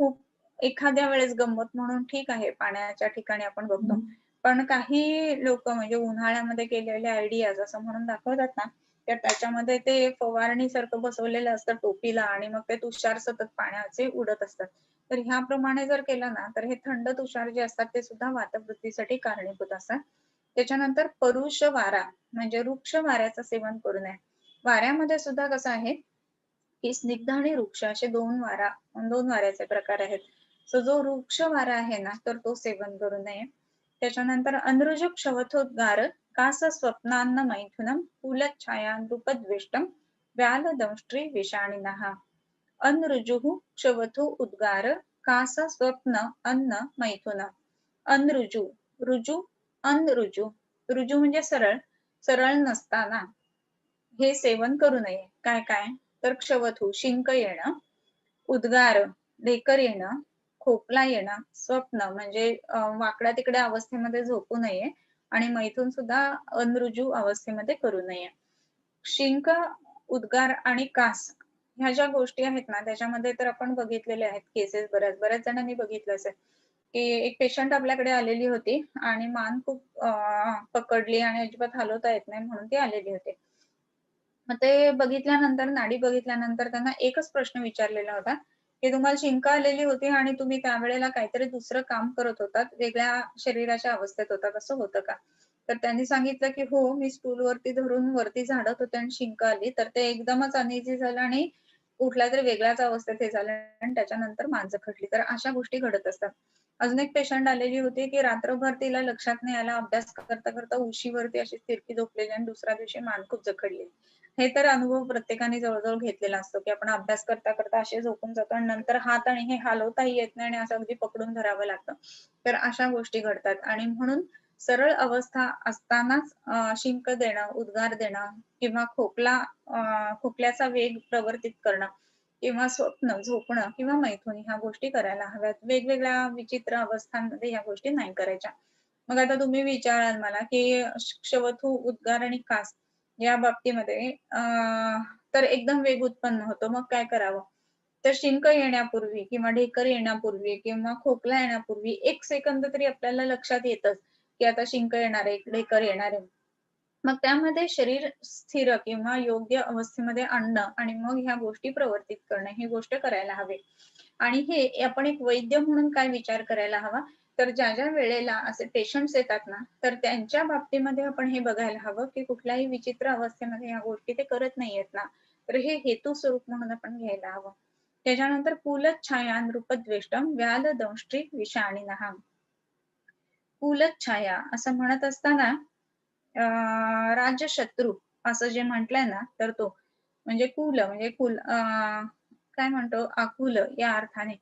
Speaker 1: खूप एखाद्या वेळेस गंमत म्हणून ठीक आहे, पाण्याच्या ठिकाणी आपण बघतो. पण काही लोकं म्हणजे उन्हाळ्यामध्ये केलेले आयडियाज असं म्हणून दाखवतात ना, तर त्याच्यामध्ये ते फवारणीसारखं बसवलेलं असतं टोपीला आणि मग ते तुषार सतत पाण्याचे उडत असतात. तर ह्याप्रमाणे जर केलं ना, तर हे थंड तुषार जे असतात ते सुद्धा वातवृद्धीसाठी कारणीभूत असतात. त्याच्यानंतर परुष वारा म्हणजे वृक्ष वाऱ्याचं सेवन करू नये. वाऱ्यामध्ये सुद्धा कसं आहे, की स्निग्ध आणि वृक्ष असे 2 वाऱ्याचे प्रकार आहेत. सो जो वृक्ष वारा आहे ना, तर तो सेवन करू नये. त्याच्यानंतर अनृज क्षवथोद्गार कास स्वप्नान्न मैथुनम कुलच्छायानृपद्वेष्टम व्यालदंष्ट्री विषाणिनः. अनऋजुः क्षवथो उद्गार कास स्वप्न अन्न मैथुन. अनऋजू, ऋजू, अनऋजू. ऋजू म्हणजे सरळ, सरळ नसताना हे सेवन करू नये. काय काय? तर क्षवथू शिंक येणं, उद्गार ढेकर येणं, खोकला येणं, स्वप्न म्हणजे वाकड्या-तिकड्या अवस्थेमध्ये झोपू नये आणि मैथून सुद्धा अनऋजू अवस्थेमध्ये करू नये. शिंक, उद्गार आणि कास ह्या ज्या गोष्टी आहेत ना त्याच्यामध्ये तर आपण बघितलेले आहेत केसेस बऱ्याच जणांनी बघितलं असेल, की एक पेशंट आपल्याकडे आलेली होती आणि मान खूप पकडली आणि अजिबात हलवता येत नाही म्हणून ती आलेली होती. मग ते बघितल्यानंतर नाडी बघितल्यानंतर त्यांना एकच प्रश्न विचारलेला होता, की तुम्हाला शिंक आलेली होती आणि तुम्ही त्यावेळेला काहीतरी दुसरं काम करत होतात, वेगळ्या शरीराच्या अवस्थेत होतात, असं होतं का? तर त्यांनी सांगितलं, की "हो, मी स्टूलवरती धरून वरती झाडत होते आणि शिंक आली." तर ते एकदमच अनइझी झालं आणि कुठल्यातरी वेगळ्याच अवस्थेत हे झालं आणि त्याच्यानंतर मान जखडली. तर अशा गोष्टी घडत असतात. अजून एक पेशंट आलेली होती, की रात्रभर तिला लक्षात नाही आलं, अभ्यास करता उशीवरती अशी तिरकी झोपलेली आणि दुसऱ्या दिवशी मान खूप जखडली. हे तर अनुभव प्रत्येकाने जवळ-जवळ घेतलेला असतो, की आपण अभ्यास करता असे झोपून जातो आणि नंतर हात आणि हे हलवताही येत नाही आणि असं अगदी पकडून धरावं लागतं. तर अशा गोष्टी घडतात आणि म्हणून सरळ अवस्था असतानाच शिंक देणं, उद्गार देणं किंवा खोकल्याचा वेग प्रवर्तित करणं किंवा स्वप्न, झोपणं किंवा मैथुनी ह्या गोष्टी करायला हव्यात. वेगवेगळ्या विचित्र अवस्थांमध्ये ह्या गोष्टी नाही करायच्या. मग आता तुम्ही विचाराल मला, की श्वथू, उद्गार आणि कास या बाबतीमध्ये तर एकदम वेग उत्पन्न होतो. मग काय करावं? तर शिंक येण्यापूर्वी किंवा ढेकर येण्यापूर्वी किंवा खोकला येण्यापूर्वी 1 सेकंद तरी आपल्याला लक्षात येतच, की आता शिंक येणार आहे, ढेकर येणार आहे. मग त्यामध्ये शरीर स्थिर किंवा योग्य अवस्थेमध्ये आणणं आणि मग ह्या गोष्टी प्रवर्तित करणं, ही गोष्ट करायला हवी. आणि हे आपण एक वैद्य म्हणून काय विचार करायला हवा, तर ज्या वेळेला असे पेशंट्स येतात ना, तर त्यांच्या बाबतीमध्ये आपण हे बघायला हवं, की कुठल्याही विचित्र अवस्थेमध्ये ह्या गोष्टी ते करत नाहीयेत ना, तर हे हेतू स्वरूप म्हणून आपण घ्यायला हवं. त्याच्यानंतर कुलच्छाया नृपद्वेष्टम व्याल दंष्ट्री विषाणिनः. कुलच्छाया असं म्हणत असताना राजशत्रू असं जे म्हटलंय ना, तर तो म्हणजे काय म्हणतो आकुल या अर्थाने.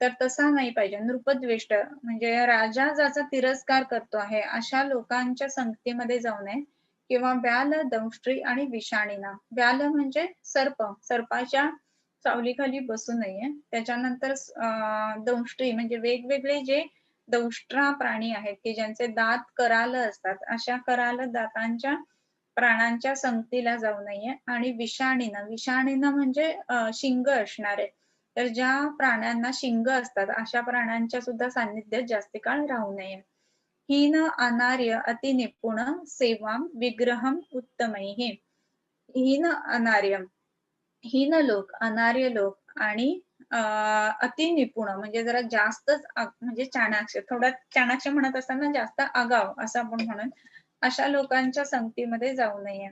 Speaker 1: तर तसा नाही पाहिजे. नृपद्वेष्ट म्हणजे राजा ज्याचा तिरस्कार करतो आहे, अशा लोकांच्या संगतीमध्ये जाऊ नये किंवा व्याल, दंष्ट्री आणि विषाणीना. व्याल म्हणजे सर्प, सर्पाच्या सावलीखाली बसू नये. त्याच्यानंतर दंष्ट्री म्हणजे वेगवेगळे जे दंष्ट्रा प्राणी आहेत, की ज्यांचे दात कराल असतात, अशा कराल दातांच्या प्राण्यांच्या संगतीला जाऊ नये आणि विषाणीनं म्हणजे शिंग असणारे. तर ज्या प्राण्यांना शिंग असतात, अशा प्राण्यांच्या सुद्धा सान्निध्यात जास्त काळ राहू नये. हीन अनार्य अतिनिपुण सेवां विग्रहं उत्तमैः. हीन अनार्य हीन लोक, अनार्य लोक आणि अतिनिपुण म्हणजे जरा जास्तच म्हणजे चाणाक्ष, थोडा चाणाक्ष म्हणत असताना जास्त आगाऊ असं आपण म्हणू. अशा लोकांच्या संगतीमध्ये जाऊ नये.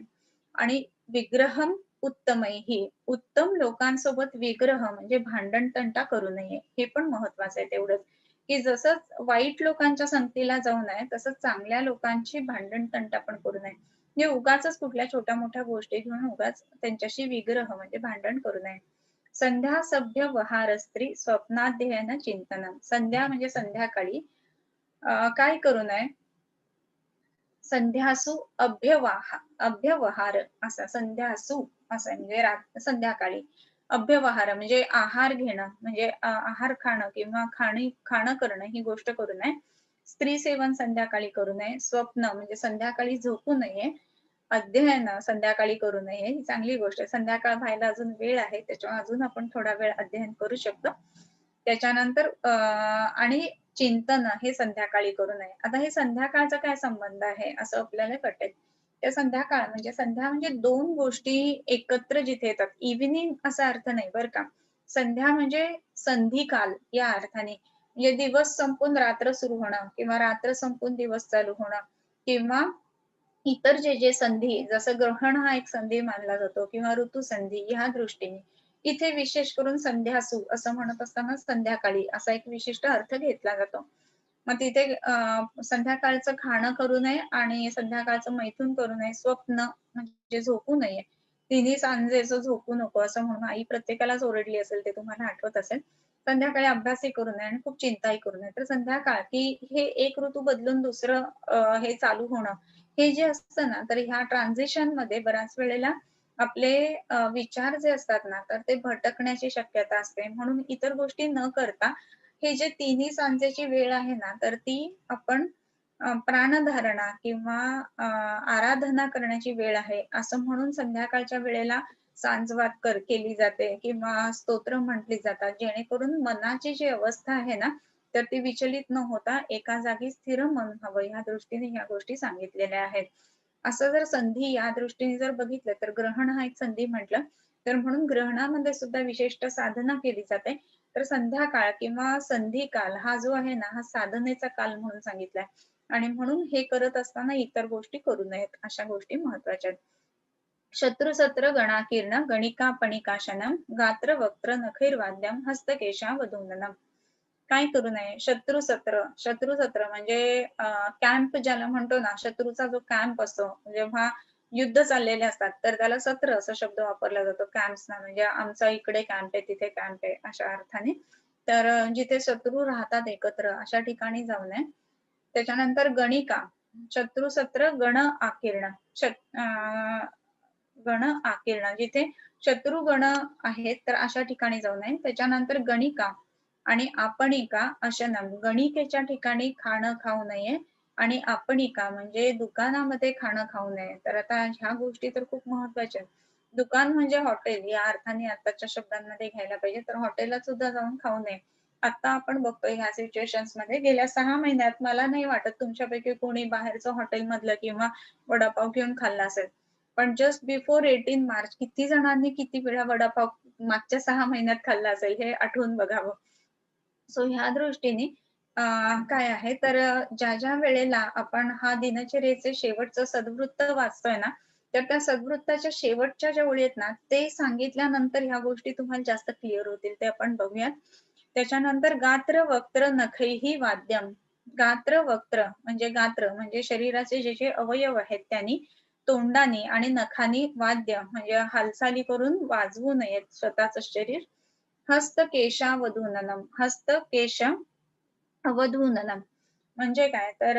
Speaker 1: आणि विग्रहम उत्तमैहि, उत्तम लोकांसोबत विग्रह म्हणजे भांडण-तंटा करू नये. हे पण महत्वाचं आहे तेवढंच, की जसं वाईट लोकांच्या संगतीला जाऊ नये, तसंच चांगल्या लोकांची भांडण-तंटा पण करू नये. म्हणजे उगाचच कुठल्या छोट्या-मोठ्या गोष्टी घेऊन उगाच त्यांच्याशी विग्रह म्हणजे भांडण करू नये. संध्या सभ्य वहार स्त्री स्वप्नाध्ययन चिंतनम. संध्या म्हणजे संध्याकाळी काय करू नये? संध्यासु अभ्यवहार असा संध्यासु असं आहे म्हणजे संध्याकाळी. अभ्यवहार म्हणजे आहार घेणं म्हणजे आहार खाणं किंवा खाणं करणं ही गोष्ट करू नये. स्त्री सेवन संध्याकाळी करू नये. स्वप्न म्हणजे संध्याकाळी झोपू नये. अध्ययन संध्याकाळी करू नये ही चांगली गोष्ट आहे. संध्याकाळ व्हायला अजून वेळ आहे. त्याच्यामुळे अजून आपण थोडा वेळ अध्ययन करू शकतो. त्याच्यानंतर आणि चिंतन हे संध्याकाळी करू नये. आता हे संध्याकाळचा काय संबंध आहे असं आपल्याला कळेल. तर संध्याकाळ म्हणजे संध्या म्हणजे 2 गोष्टी एकत्र जिथे येतात. इव्हनिंग असा अर्थ नाही बरं का. संध्या म्हणजे संधिकाल या अर्थाने. म्हणजे दिवस संपून रात्र सुरू होणं किंवा रात्र संपून दिवस चालू होणं किंवा इतर जे संधी जसं ग्रहण हा एक संधी मानला जातो किंवा ऋतुसंधी ह्या दृष्टीने इथे विशेष करून संध्यासू असं म्हणत असताना संध्याकाळी असा एक विशिष्ट अर्थ घेतला जातो. मग तिथे संध्याकाळचं खाणं करू नये आणि संध्याकाळचं मैथून करू नये. स्वप्न म्हणजे झोपू नये. तिन्ही सांजेचं झोपू नको असं म्हणून आई प्रत्येकालाच ओरडली असेल ते तुम्हाला आठवत असेल. संध्याकाळी अभ्यासही करू नये आणि खूप चिंताही करू नये. तर संध्याकाळ की हे एक ऋतू बदलून दुसरं हे चालू होणं हे जे असतं ना, तर ह्या ट्रान्झिशनमध्ये बऱ्याच वेळेला आपले विचार जे असतात ना, तर ते भटकण्याची शक्यता असते. म्हणून इतर गोष्टी न करता हे जे तिन्ही सांजेची वेळ आहे ना, तर ती आपण प्राणधारणा किंवा आराधना करण्याची वेळ आहे, असं म्हणून संध्याकाळच्या वेळेला सांजवात केली जाते किंवा स्तोत्र म्हटली जातात, जेणेकरून मनाची जी अवस्था आहे ना, तर ती विचलित न होता एका जागी स्थिर मन हवं, ह्या दृष्टीने ह्या गोष्टी सांगितलेल्या आहेत. असं जर संधी या दृष्टीने जर बघितलं तर ग्रहण हा एक संधी म्हटलं, तर म्हणून ग्रहणामध्ये सुद्धा विशिष्ट साधना केली जाते. तर संध्याकाळ किंवा संधी काल हा जो आहे ना, हा साधनेचा काल म्हणून सांगितलाय आणि म्हणून हे करत असताना इतर गोष्टी करू नयेत, अशा गोष्टी महत्वाच्या आहेत. शत्रुसत्र गणाकीर्ण गणिका पणिकाशनम गात्र वक्त्र नखैर्वाद्यम हस्तकेशा वधूननम. काय करू नये? शत्रुसत्र म्हणजे कॅम्प ज्याला म्हणतो ना, शत्रूचा जो कॅम्प असतो, जेव्हा युद्ध चाललेले असतात, तर त्याला सत्र असा शब्द वापरला जातो कॅम्प्सना. म्हणजे आमचा इकडे कॅम्प आहे, तिथे कॅम्प आहे, अशा अर्थाने. तर जिथे शत्रू राहतात एकत्र अशा ठिकाणी जाऊ नये. त्याच्यानंतर गणिका, शत्रुसत्र गण आकीर्ण, गण आकीर्ण, जिथे शत्रुगण आहेत तर अशा ठिकाणी जाऊ नये. त्याच्यानंतर गणिका आणि आपणिका अशनम, गणिकेच्या ठिकाणी खाणं खाऊ नये आणि आपणिका म्हणजे दुकानामध्ये खाणं खाऊ नये. तर आता ह्या गोष्टी तर खूप महत्वाच्या आहेत. दुकान म्हणजे हॉटेल या अर्थाने आताच्या शब्दांमध्ये घ्यायला पाहिजे. तर हॉटेलला सुद्धा जाऊन खाऊ नये. आता आपण बघतोय ह्या सिच्युएशन्स मध्ये गेल्या 6 महिन्यात मला नाही वाटत तुमच्यापैकी कोणी बाहेरचं हॉटेलमधलं किंवा वडापाव घेऊन खाल्ला असेल. पण जस्ट बिफोर 18 मार्च किती जणांनी किती वेळा वडापाव मागच्या 6 महिन्यात खाल्ला असेल हे आठवून बघावं. सो ह्या दृष्टीने काय आहे तर ज्या वेळेला आपण हा दिनचर्येचे शेवटचं सद्वृत्त वाचतोय ना, तर त्या सद्वृत्ताच्या शेवटच्या ज्या ओळी आहेत ना, ते सांगितल्यानंतर ह्या गोष्टी तुम्हाला जास्त क्लिअर होतील. ते आपण बघूयात. त्याच्यानंतर गात्र वक्त्र नखैहि वाद्यम. गात्र वक्त्र म्हणजे गात्र म्हणजे शरीराचे जे जे अवयव आहेत त्यांनी तोंडाने आणि नखानी वाद्य म्हणजे हालचाली करून वाजवू नयेत स्वतःच शरीर. हस्त केशावधूननम, हस्त केश अवधूननम म्हणजे काय तर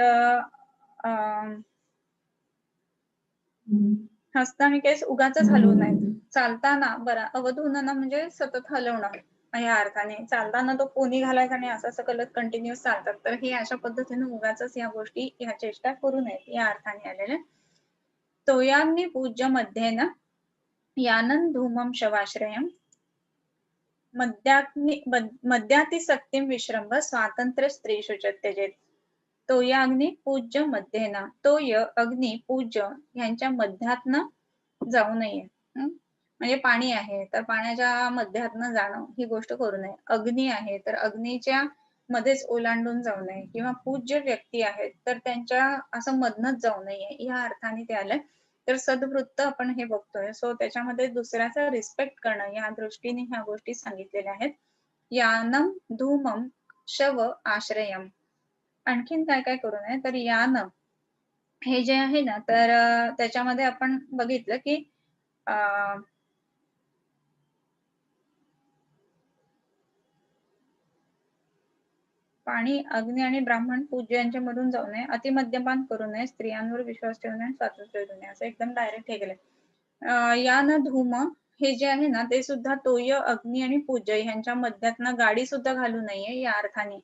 Speaker 1: हस्त आणि केस उगाचच हलवू नयेत. चालताना बरा अवधूननम म्हणजे सतत हलवणं या अर्थाने. चालताना तो पोनी घालायचा आणि असं असं करत कंटिन्युअस चालतात. तर हे अशा पद्धतीने उगाचच या गोष्टी ह्या चेष्टा करू नयेत या अर्थाने आलेल्या. तोयाग्नी पूज्य मध्येन यानन धूमम शवाश्रयम मद्यातिसक्तिं विश्रंभ स्वातंत्र्य स्त्रीषु च त्यजेत. तोय अग्नी पूज्य मध्येना, तोय अग्नी पूज्य ह्यांच्या मध्यातनं जाऊ नये. म्हणजे पाणी आहे तर पाण्याच्या मध्यातनं जाणं ही गोष्ट करू नये. अग्नी आहे तर अग्नीच्या मध्येच ओलांडून जाऊ नये किंवा पूज्य व्यक्ती आहेत तर त्यांच्या असं मधनच जाऊ नये या अर्थाने ते आलंय. तर सद्वृत्त आपण हे बघतोय. सो त्याच्यामध्ये दुसऱ्याचा रिस्पेक्ट करणं या दृष्टीने ह्या गोष्टी सांगितलेल्या आहेत. यानम धूमम शव आश्रयम. आणखीन काय काय करू नये तर यान हे जे आहे ना तर त्याच्यामध्ये आपण बघितलं की पाणी, अग्नी आणि ब्राह्मण पूज्य यांच्यामधून जाऊ नये. अतिमद्यपान करू नये. स्त्रियांवर विश्वास ठेवू नये. स्वातंत्र्य देऊ नये. असं एकदम डायरेक्ट हे केलंय. यान धूम हे जे आहे ना ते सुद्धा तोय, अग्नी आणि पूज्य ह्यांच्या मध्यातनं गाडी सुद्धा घालू नये या अर्थाने.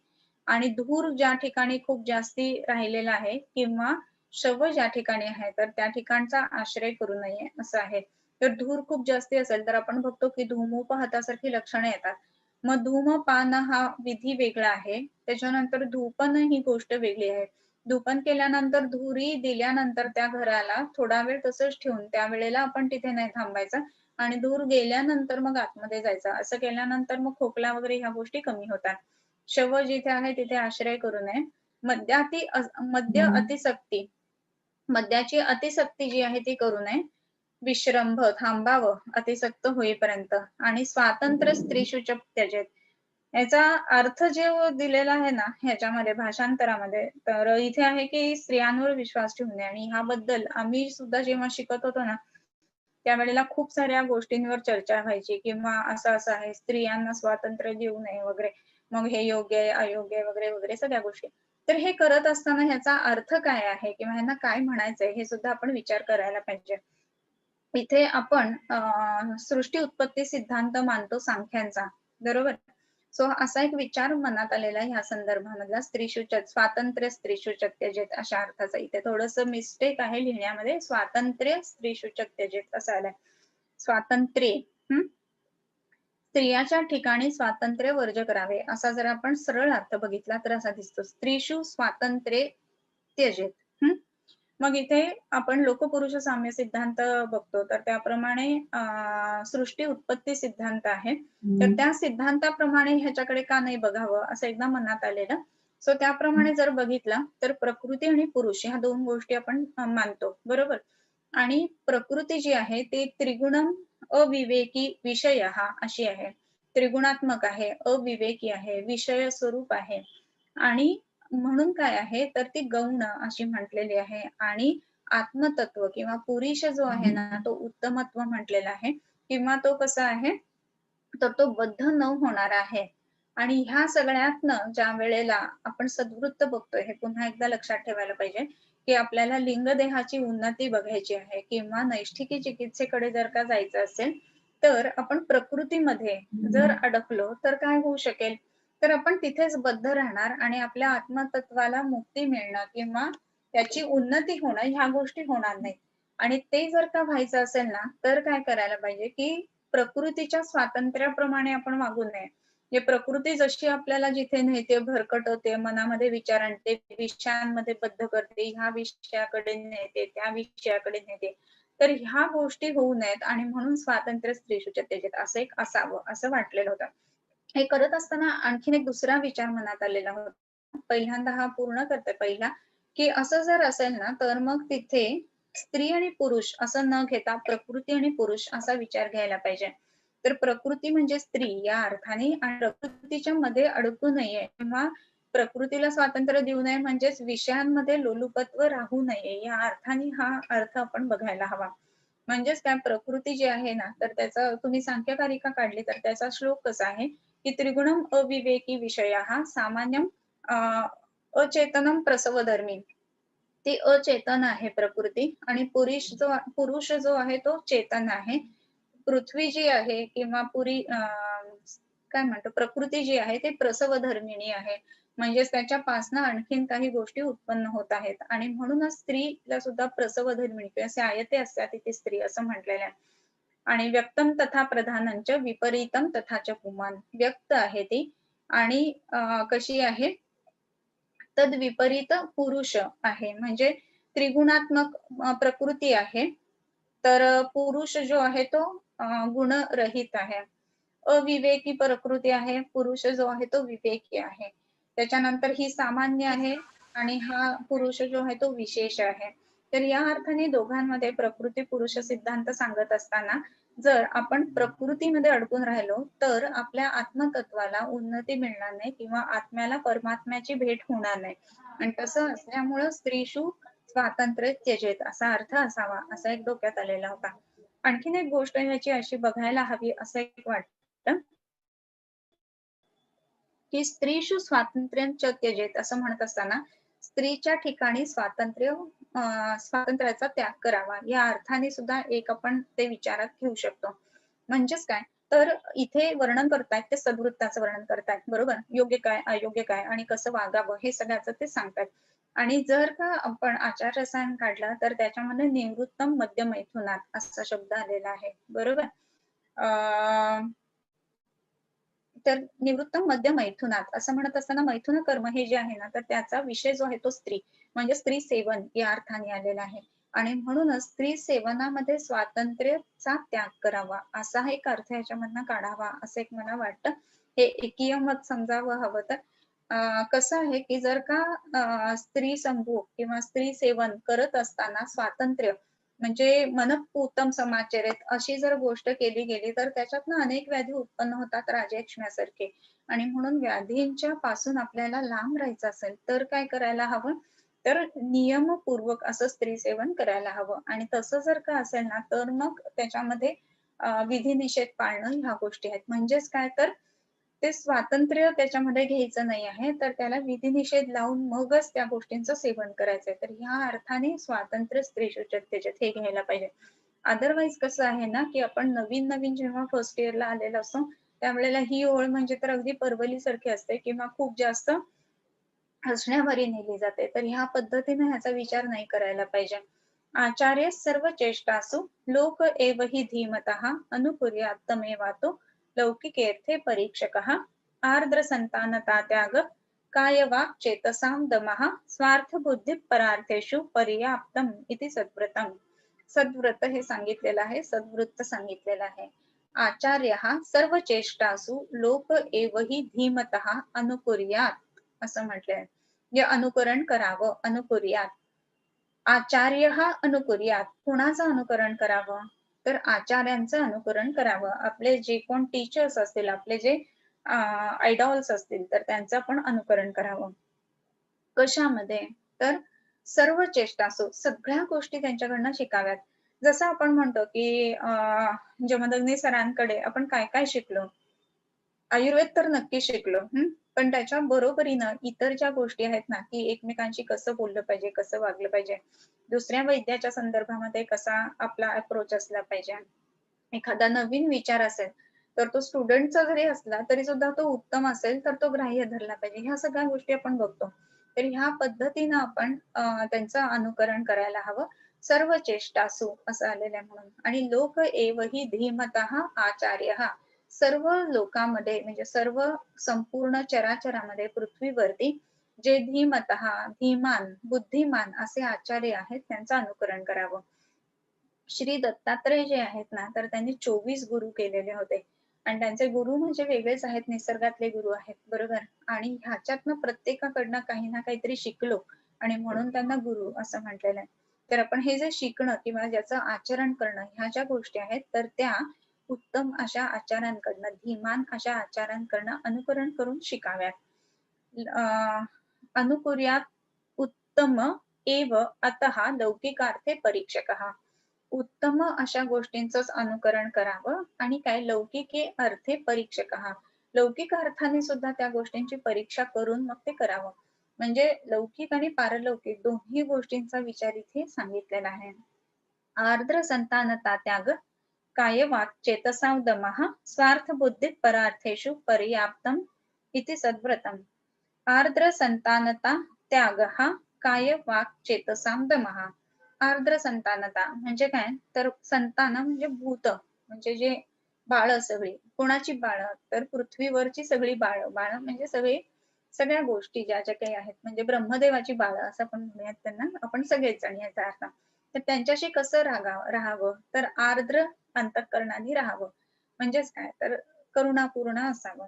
Speaker 1: आणि धूर ज्या ठिकाणी खूप जास्ती राहिलेला आहे किंवा शव ज्या ठिकाणी आहे तर त्या ठिकाणचा आश्रय करू नये असं आहे. तर धूर खूप जास्ती असेल तर आपण बघतो की धूमोपहातासारखी लक्षणे येतात. मग धूमपान हा विधी वेगळा आहे. त्याच्यानंतर धूपन ही गोष्ट वेगळी आहे. धूपन केल्यानंतर धुरी दिल्यानंतर त्या घराला थोडा वेळ तसंच ठेवून त्यावेळेला आपण तिथे नाही थांबायचं आणि धूर गेल्यानंतर मग आतमध्ये जायचं. असं केल्यानंतर मग खोकला वगैरे ह्या गोष्टी कमी होतात. शव जिथे आहे तिथे आश्रय करू नये. मद्य अतिसक्ती, मद्याची अतिसक्ती जी आहे ती करू नये. विश्रंभ थांबावं अतिसक्त होईपर्यंत आणि स्वातंत्र्य स्त्रीषु च त्यजेत. याचा अर्थ जे दिलेला आहे ना ह्याच्यामध्ये भाषांतरामध्ये तर इथे आहे की स्त्रियांवर विश्वास ठेवू नये आणि ह्याबद्दल आम्ही सुद्धा जेव्हा शिकत होतो ना त्यावेळेला खूप साऱ्या गोष्टींवर चर्चा व्हायची किंवा असं असं आहे स्त्रियांना स्वातंत्र्य देऊ नये वगैरे. मग हे योग्य आहे, अयोग्य आहे वगैरे वगैरे सगळ्या गोष्टी. तर हे करत असताना ह्याचा अर्थ काय आहे किंवा ह्यांना काय म्हणायचंय हे सुद्धा आपण विचार करायला पाहिजे. इथे आपण सृष्टी उत्पत्ती सिद्धांत मानतो सांख्यांचा, बरोबर? सो असा एक विचार मनात आलेला ह्या संदर्भामधला स्त्रीशुचक स्वातंत्र्य स्त्रीशुचक त्यजेत अशा अर्थाचा इथे थोडस मिस्टेक आहे लिहिण्यामध्ये. स्वातंत्र्य स्त्रीशुचक त्यजेत असं आलंय. स्वातंत्र्य. स्त्रियाच्या ठिकाणी स्वातंत्र्य वर्ज करावे असा जर आपण सरळ अर्थ बघितला तर असा दिसतो. स्त्रीषु स्वातंत्र्य त्यजेत. मग इथे आपण लोकपुरुष साम्य सिद्धांत बघतो तर त्याप्रमाणे सृष्टी उत्पत्ती सिद्धांत आहे. तर त्या सिद्धांताप्रमाणे ह्याच्याकडे का नाही बघावं असं एकदा मनात आलेलं. सो त्याप्रमाणे जर बघितलं तर प्रकृती आणि पुरुष ह्या दोन गोष्टी आपण मानतो, बरोबर. आणि प्रकृती जी आहे ती त्रिगुणम अविवेकी विषय हा अशी आहे. त्रिगुणात्मक आहे, अविवेकी आहे, विषय स्वरूप आहे आणि म्हणून काय आहे तर ती गौण अशी म्हटलेली आहे. आणि आत्मतत्व किंवा पुरुष जो आहे ना तो उत्तमत्व म्हटलेला आहे किंवा तो कसा आहे तर तो बद्ध न होणारा आहे. आणि ह्या सगळ्यातनं ज्या वेळेला आपण सद्वृत्त बघतोय हे पुन्हा एकदा लक्षात ठेवायला पाहिजे की आपल्याला लिंगदेहाची उन्नती बघायची आहे किंवा नैष्ठिकी चिकित्सेकडे जर का जायचं असेल तर आपण प्रकृतीमध्ये जर अडकलो तर काय होऊ शकेल तर आपण तिथेच बद्ध राहणार आणि आपल्या आत्मतत्वाला मुक्ती मिळणं किंवा त्याची उन्नती होणं ह्या गोष्टी होणार नाहीत. आणि ते जर का व्हायचं असेल ना तर काय करायला पाहिजे की प्रकृतीच्या स्वातंत्र्याप्रमाणे आपण वागू नये. हे प्रकृती जशी आपल्याला जिथे नेते भरकटवते, मनामध्ये विचार आणते, विषयांमध्ये बद्ध करते, ह्या विषयाकडे नेते, त्या विषयाकडे नेते, तर ह्या गोष्टी होऊ नयेत आणि म्हणून स्वातंत्र्य स्त्रीषु त्यजेत असं एक असावं असं वाटलेलं होतं. हे करत असताना आणखीन एक दुसरा विचार मनात आलेला होता. पहिल्यांदा हा पूर्ण करते पहिला की असं जर असेल ना तर मग तिथे स्त्री आणि पुरुष असं न घेता प्रकृती आणि पुरुष असा विचार घ्यायला पाहिजे. तर प्रकृती म्हणजे स्त्री या अर्थाने आणि प्रकृतीच्या मध्ये अडकू नये किंवा प्रकृतीला स्वातंत्र्य देऊ नये म्हणजेच विषयांमध्ये लोलुपत्व राहू नये या अर्थाने हा अर्थ आपण बघायला हवा. म्हणजेच काय प्रकृती जी आहे ना तर त्याचा तुम्ही सांख्यकारिका काढली तर त्याचा श्लोक कसा आहे की त्रिगुणम अविवेकी विषया सामान्यम अचेतनम प्रसवधर्मी. ती अचेतन आहे प्रकृती आणि पुरुष जो आहे तो चेतन आहे. पृथ्वी जी आहे किंवा काय म्हणतो प्रकृती जी आहे ती प्रसवधर्मिणी आहे. म्हणजेच त्याच्यापासनं आणखीन काही गोष्टी उत्पन्न होत आहेत आणि म्हणूनच स्त्रीला सुद्धा प्रसवधर्मिणी किंवा स्यायते अस्याति ती स्त्री असं म्हटलेलं आहे. आणि व्यक्तम तथा प्रधानंच विपरीतम तथा च पुमान. व्यक्त आहे ती आणि कशी आहे तद विपरीत पुरुष आहे. म्हणजे त्रिगुणात्मक प्रकृती आहे. तर पुरुष जो आहे तो गुणरहित आहे. अविवेकी प्रकृती आहे, पुरुष जो आहे तो विवेकी आहे. त्याच्यानंतर ही सामान्य आहे आणि हा पुरुष जो आहे तो विशेष आहे. तर या अर्थाने दोघांमध्ये प्रकृती पुरुष सिद्धांत सांगत असताना जर आपण प्रकृतीमध्ये अडकून राहिलो तर आपल्या आत्मतत्वाला उन्नती मिळणार नाही किंवा आत्म्याला परमात्म्याची भेट होणार नाही. आणि तसं असल्यामुळं स्त्रीषु स्वातंत्र्य त्यजेत असा अर्थ असावा असा एक डोक्यात आलेला होता. आणखीन एक गोष्ट ह्याची अशी बघायला हवी असं एक वाटतं की स्त्रीषु स्वातंत्र्य त्यजेत असं म्हणत असताना स्त्रीच्या ठिकाणी स्वातंत्र्याचा त्याग करावा या अर्थाने सुद्धा एक आपण ते विचारात घेऊ शकतो. म्हणजेच काय तर इथे वर्णन करतायत ते सद्वृत्ताचं वर्णन करतायत, बरोबर. योग्य काय अयोग्य काय आणि कसं वागावं हे सगळ्याचं ते सांगतात. आणि जर का आपण आचार रसायन काढला तर त्याच्यामध्ये निवृत्तम मध्य मैथुनात असा शब्द आलेला आहे, बरोबर. तर निवृत्तम मध्य मैथुनात असं म्हणत असताना मैथुन कर्म हे जे आहे ना तर त्याचा विषय जो आहे तो स्त्री म्हणजे स्त्री सेवन या अर्थाने आलेला आहे. आणि म्हणूनच स्त्री सेवनामध्ये स्वातंत्र्याचा त्याग करावा असा एक अर्थ याच्यामधनं काढावा असं एक मला वाटतं. हे एकीय मत समजावं हवं तर कसं आहे की जर का स्त्री संभोग किंवा स्त्री सेवन करत असताना स्वातंत्र्य म्हणजे मनपूतम समाचरित अशी जर गोष्ट केली गेली तर त्याच्यातनं अनेक व्याधी उत्पन्न होतात राजयक्ष्म्यासारखे. आणि म्हणून व्याधींच्या पासून आपल्याला लांब राहायचं असेल तर काय करायला हवं तर नियमपूर्वक असं स्त्री सेवन करायला हवं. आणि तसं जर का असेल ना तर मग त्याच्यामध्ये विधी निषेध पाळणं ह्या गोष्टी आहेत. म्हणजेच काय तर ते स्वातंत्र्य त्याच्यामध्ये घ्यायचं नाही आहे तर त्याला विधी निषेध लावून मगच त्या गोष्टींचं सेवन करायचंय. तर ह्या अर्थाने स्वातंत्र्य स्त्रीषु त्यजेत हे घ्यायला पाहिजे. अदरवाईज कसं आहे ना की आपण नवीन नवीन जेव्हा फर्स्ट इयरला आलेलो असतो त्यावेळेला ही ओळ म्हणजे तर अगदी परवली सारखी असते किंवा खूप जास्त हसण्यावरी नेली जाते. तर ह्या पद्धतीने ह्याचा विचार नाही करायला पाहिजे. आचार्य सर्व चेष्टासु लोक एव हि धीमतः अनुकुर्यात् तमेवातो लौकिकेऽर्थे परीक्षकः आर्द्र संतानता त्याग काय वाक् चेतसां दमः स्वार्थ बुद्धी परार्थेषु पर्याप्तम इति सद्व्रतम. सद्व्रत हे सांगितलेलं आहे, सद्वृत्त सांगितलेलं आहे. आचार्य सर्व चेष्टासु लोक एव हि धीमतः अनुकुर्यात् असं म्हटलंय. जे अनुकरण करावं, अनुकुर्यात. आचार्य अनुकुर्यात, कुणाचं अनुकरण करावं, तर आचार्यांचं अनुकरण करावं. आपले जे कोण टीचर्स असतील, आपले जे आयडॉल्स असतील, तर त्यांचं पण अनुकरण करावं. कशामध्ये, तर सर्व चेष्टासु, सगळ्या गोष्टी त्यांच्याकडनं शिकाव्यात. जसं आपण म्हणतो की जमदग्नी सरांकडे आपण काय काय शिकलो, आयुर्वेद तर नक्की शिकलो, पण त्याच्या बरोबरीनं इतर ज्या गोष्टी आहेत ना, की एकमेकांशी कसं बोललं पाहिजे, कसं वागलं पाहिजे, दुसऱ्या वैद्याच्या संदर्भामध्ये कसा आपला अप्रोच असला पाहिजे, एखादा नवीन विचार असेल तर तो स्टुडंटचा जरी असला तरी सुद्धा तो उत्तम असेल तर तो ग्राह्य धरला पाहिजे. ह्या सगळ्या गोष्टी आपण बघतो. तर ह्या पद्धतीनं आपण त्यांचं अनुकरण करायला हवं. सर्व चेष्टासु असं आलेलं आहे म्हणून. आणि लोक एव हि धीमतः आचार्य, सर्व लोकांमध्ये म्हणजे सर्व संपूर्ण चराचरामध्ये पृथ्वीवरती जे धीमतः, धीमान, बुद्धिमान असे आचार्य आहेत त्यांचं अनुकरण करावं. श्री दत्तात्रय जे आहेत ना, तर त्यांनी 24 गुरु केलेले होते आणि त्यांचे गुरु म्हणजे वेगळेच आहेत, निसर्गातले गुरु आहेत, बरोबर. आणि ह्याच्यातनं प्रत्येकाकडनं काही ना काहीतरी शिकलो आणि म्हणून त्यांना गुरु असं म्हटलेलं आहे. तर आपण हे जे शिकणं किंवा ज्याचं आचरण करणं ह्या ज्या गोष्टी आहेत तर त्या उत्तम अशा आचार्यांकडनं, धीमान अशा आचार्यांकडनं अनुकरण करून शिकाव्यात. अनुकुर्यात उत्तम एव अतः लौकिकार्थे परीक्षकः, उत्तम अशा गोष्टींचंच अनुकरण करावं आणि काय लौकिके अर्थे परीक्षकः, लौकिक अर्थाने सुद्धा त्या गोष्टींची परीक्षा करून मग ते करावं. म्हणजे लौकिक आणि पारलौकिक दोन्ही गोष्टींचा विचार इथे सांगितलेला आहे. आर्द्र संतानता त्याग काय वाक् चेतसां दमः स्वार्थ बुद्धी परार्थेषु पर्याप्तम इति सद्व्रतम. आर्द्र संतानता त्याग काय वाक् चेतसां दमः. आर्द्र संतानता म्हणजे काय, तर संतान म्हणजे भूत, म्हणजे जे बाळ सगळी. कोणाची बाळ, तर पृथ्वीवरची सगळी बाळ. बाळ म्हणजे सगळ्या गोष्टी ज्या ज्या काही आहेत, म्हणजे ब्रह्मदेवाची बाळ असं आपण म्हणूयात त्यांना, आपण सगळेच जण याचा अर्थ. तर त्यांच्याशी कसं राहावं, तर आर्द्र अंतःकरणाने राहावं. म्हणजेच काय, तर करुणापूर्ण असावं,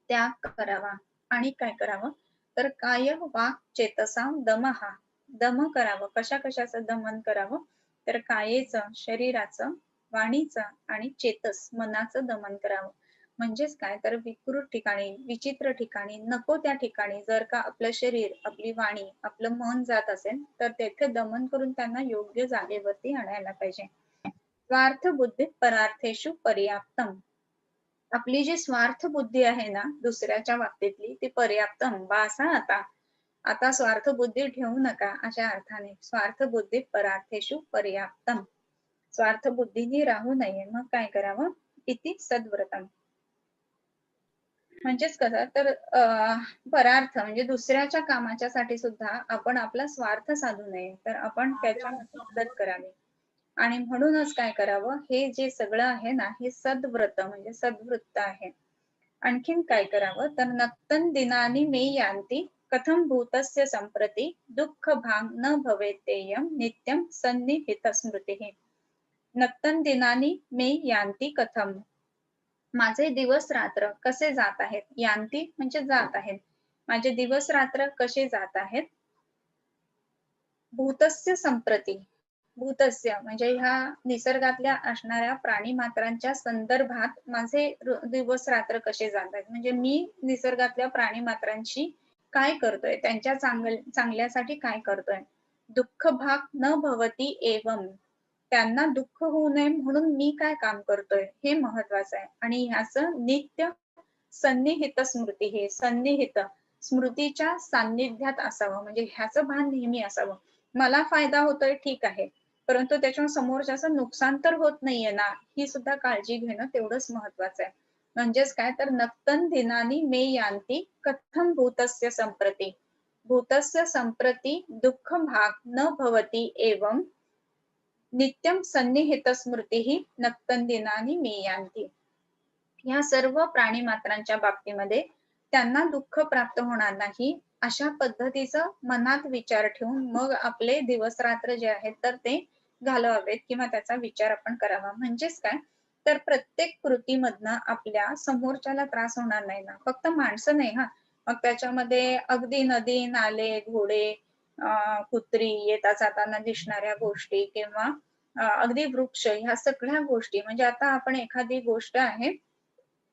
Speaker 1: त्याग करावा. आणि काय करावं, तर काय वाक् चेतसा दमः, दम करावं. कशा कशाचं दमन करावं, तर कायेचं, शरीराचं, वाणीचं आणि चेतस मनाचं दमन करावं. म्हणजेच काय, तर विकृत ठिकाणी, विचित्र ठिकाणी, नको त्या ठिकाणी जर का आपलं शरीर, आपली वाणी, आपलं मन जात असेल तर तेथे दमन करून त्यांना योग्य जागेवरती आणायला पाहिजे. स्वार्थ बुद्धी परार्थेषु पर्याप्तम, आपली जी स्वार्थ बुद्धी आहे ना दुसऱ्याच्या बाबतीतली, ती पर्याप्तम, बास आता. आता स्वार्थ बुद्धी ठेवू नका अशा अर्थाने. स्वार्थ बुद्धी परार्थेषु पर्याप्तम, स्वार्थ बुद्धीने राहू नये. मग काय करावं, इति सद्व्रतम. म्हणजेच कसं, तर परार्थ म्हणजे दुसऱ्याच्या कामाच्या साठी सुद्धा आपण आपला स्वार्थ साधू नये, तर आपण त्याच्यामध्ये मदत करावी. आणि म्हणूनच काय करावं, हे जे सगळं आहे ना, हे सद्व्रत म्हणजे सद्वृत्त आहे. आणखीन काय करावं, तर नक्तन दिनानि मे यान्ति कथम भूतस्य संप्रति दुःख भाग न भवेतेयम नित्यम सन्निहित स्मृती. नक्तन दिनानि मे यान्ति कथम, माझे दिवस रात्र कसे जात आहेत, यान्ति म्हणजे जात आहेत, माझे दिवस रात्र कसे जात आहेत. भूतस्य संप्रती, भूतस्य म्हणजे ह्या निसर्गातल्या असणाऱ्या प्राणी मात्रांच्या संदर्भात माझे दिवस रात्र कसे जात आहेत, म्हणजे मी निसर्गातल्या प्राणी मात्रांशी काय करतोय, त्यांच्या चांगल्यासाठी काय करतोय. दुःख भाग न भवती एवम, त्यांना दुःख होऊ नये म्हणून मी काय काम करतोय हे महत्वाचं आहे. आणि ह्याचं नित्य सन्निहित स्मृती, हे सन्निहित स्मृतीच्या सान्निध्यात असावं, म्हणजे ह्याचं भान नेहमी असावं. मला फायदा होतोय ठीक आहे, परंतु त्याच्यावर समोरच्याचं नुकसान तर होत नाहीये ना, ही सुद्धा काळजी घेणं तेवढंच महत्वाचं आहे. म्हणजेच काय, तर नक्तन दिनानी मे यान्ति कथम भूतस्य संप्रती, भूतस्य संप्रति दुःख भाग न भवति एवं नित्यं सन्निहित स्मृतीः नक्तंदिनानि मीयांती. या सर्व प्राणी मात्रांच्या बाबतीमध्ये त्यांना दुःख प्राप्त होणार नाही अशा पद्धतीचं मनात विचार ठेवून मग आपले दिवस रात्र जे आहेत तर ते घालवावेत किंवा त्याचा विचार आपण करावा. म्हणजेच काय, तर प्रत्येक कृतीमधनं आपल्या समोरच्याला त्रास होणार नाही ना. फक्त माणसं नाही हा, मग त्याच्यामध्ये अगदी नदी, नाले, घोडे, कुत्री, येता जाताना दिसणाऱ्या गोष्टी किंवा अगदी वृक्ष, ह्या सगळ्या गोष्टी. म्हणजे आता आपण एखादी गोष्ट आहे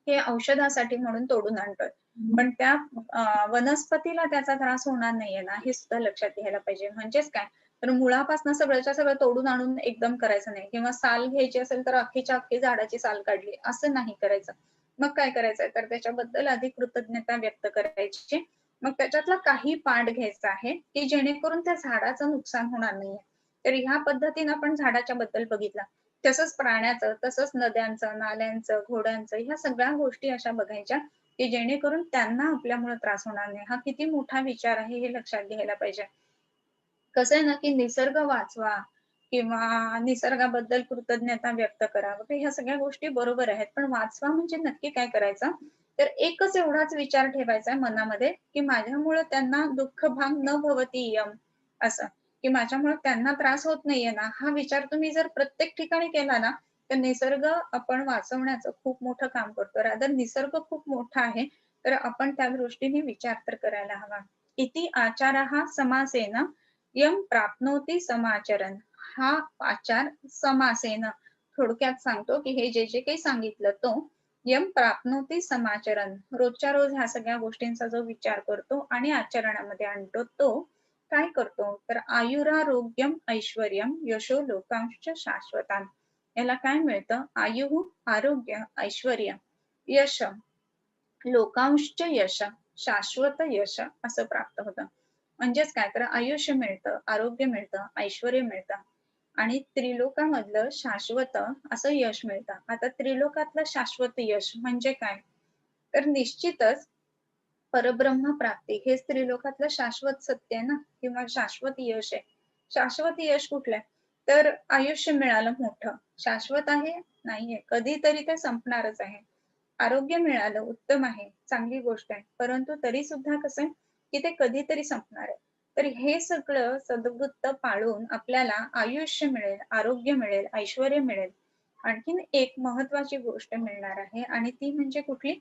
Speaker 1: हे औषधासाठी म्हणून तोडून आणतोय, पण त्या वनस्पतीला त्याचा त्रास होणार नाहीये ना, हे सुद्धा लक्षात घ्यायला पाहिजे. म्हणजेच काय, तर मुळापासून सगळ्याच्या सगळं तोडून आणून एकदम करायचं नाही, किंवा साल घ्यायची असेल तर अख्खीच्या अख्खी झाडाची साल काढली असं नाही करायचं. मग काय करायचंय, तर त्याच्याबद्दल आधी कृतज्ञता व्यक्त करायची. मग त्याच्यातला काही पार्ट घ्यायचा आहे की जेणेकरून त्या झाडाचं नुकसान होणार नाहीये. तर ह्या पद्धतीने आपण झाडाच्या बद्दल बघितलं. तसंच प्राण्याचं, तसंच नद्यांचं, नाल्यांचं, घोड्यांचं, ह्या सगळ्या गोष्टी अशा बघायच्या की जेणेकरून त्यांना आपल्यामुळे त्रास होणार नाही. हा किती मोठा विचार आहे हे लक्षात घ्यायला पाहिजे. कसं आहे ना, की निसर्ग वाचवा किंवा निसर्गाबद्दल कृतज्ञता व्यक्त करा वगैरे, ह्या सगळ्या गोष्टी बरोबर आहेत. पण वाचवा म्हणजे नक्की काय करायचं, तर एकच एवढाच विचार ठेवायचा मनामध्ये की माझ्यामुळे त्यांना दुःख भाग न भवती इयं, असं, की माझ्यामुळे त्यांना त्रास होत नाहीये ना, हा विचार तुम्ही जर प्रत्येक ठिकाणी केला ना, तर निसर्ग आपण वाचवण्याचं खूप मोठं काम करतो. रादर निसर्ग खूप मोठा आहे, तर आपण त्या दृष्टीने विचार तर करायला हवा. इति आचारः समासेन यम प्राप्नोति समाचरण. हा आचार समासेन, थोडक्यात सांगतो की हे जे जे काही सांगितलं तो यम प्राप्नोति समाचरण, रोजच्या रोज ह्या सगळ्या गोष्टींचा जो विचार करतो आणि आचरणामध्ये आणतो तो काय करतो, तर आयुरारोग्यम ऐश्वर्यम यशो लोकांश शाश्वतान. याला काय मिळतं, आयु, आरोग्य, ऐश्वर्य, यश, लोकांश यश, शाश्वत यश असं प्राप्त होतं. म्हणजेच काय, तर आयुष्य मिळतं, आरोग्य मिळतं, ऐश्वर्य मिळतं आणि त्रिलोकामधलं शाश्वत असं यश मिळतं. आता त्रिलोकातलं शाश्वत यश म्हणजे काय, तर निश्चितच परब्रह्म प्राप्ती हेच त्रिलोकातलं शाश्वत सत्य आहे ना, किंवा शाश्वत यश आहे. शाश्वत यश कुठलं आहे, तर आयुष्य मिळालं मोठं. शाश्वत आहे नाहीये, कधीतरी ते संपणारच आहे. आरोग्य मिळालं उत्तम आहे, चांगली गोष्ट आहे, परंतु तरी सुद्धा कसं आहे की ते कधीतरी संपणार आहे. तर हे सगळं सद्वृत्त पाळून आपल्याला आयुष्य मिळेल, आरोग्य मिळेल, ऐश्वर्य मिळेल. आणखीन एक महत्वाची गोष्ट मिळणार आहे आणि ती म्हणजे कुठली,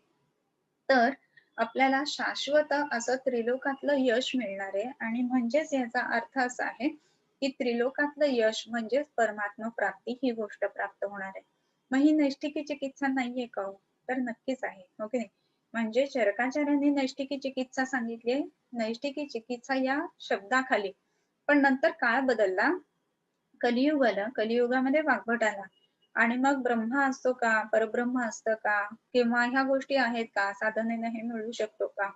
Speaker 1: तर आपल्याला शाश्वत असं त्रिलोकातलं यश मिळणार आहे. आणि म्हणजेच याचा अर्थ असा आहे की त्रिलोकातलं यश म्हणजेच परमात्मा प्राप्ती ही गोष्ट प्राप्त होणार आहे. मग ही नैष्ठिकी चिकित्सा नाहीये का हो? तर नक्कीच आहे, हो की नाही. म्हणजे चरकाचार्यांनी नैष्ठिकी चिकित्सा सांगितली, नैष्ठिकी चिकित्सा या शब्दाखाली. पण नंतर काळ बदलला, कलियुग आलं, कलियुगामध्ये वाग्भट आला आणि मग ब्रह्मा असतो का, परब्रह्म असतं का, किंवा ह्या गोष्टी आहेत का, साधनेने हे मिळू शकतो का,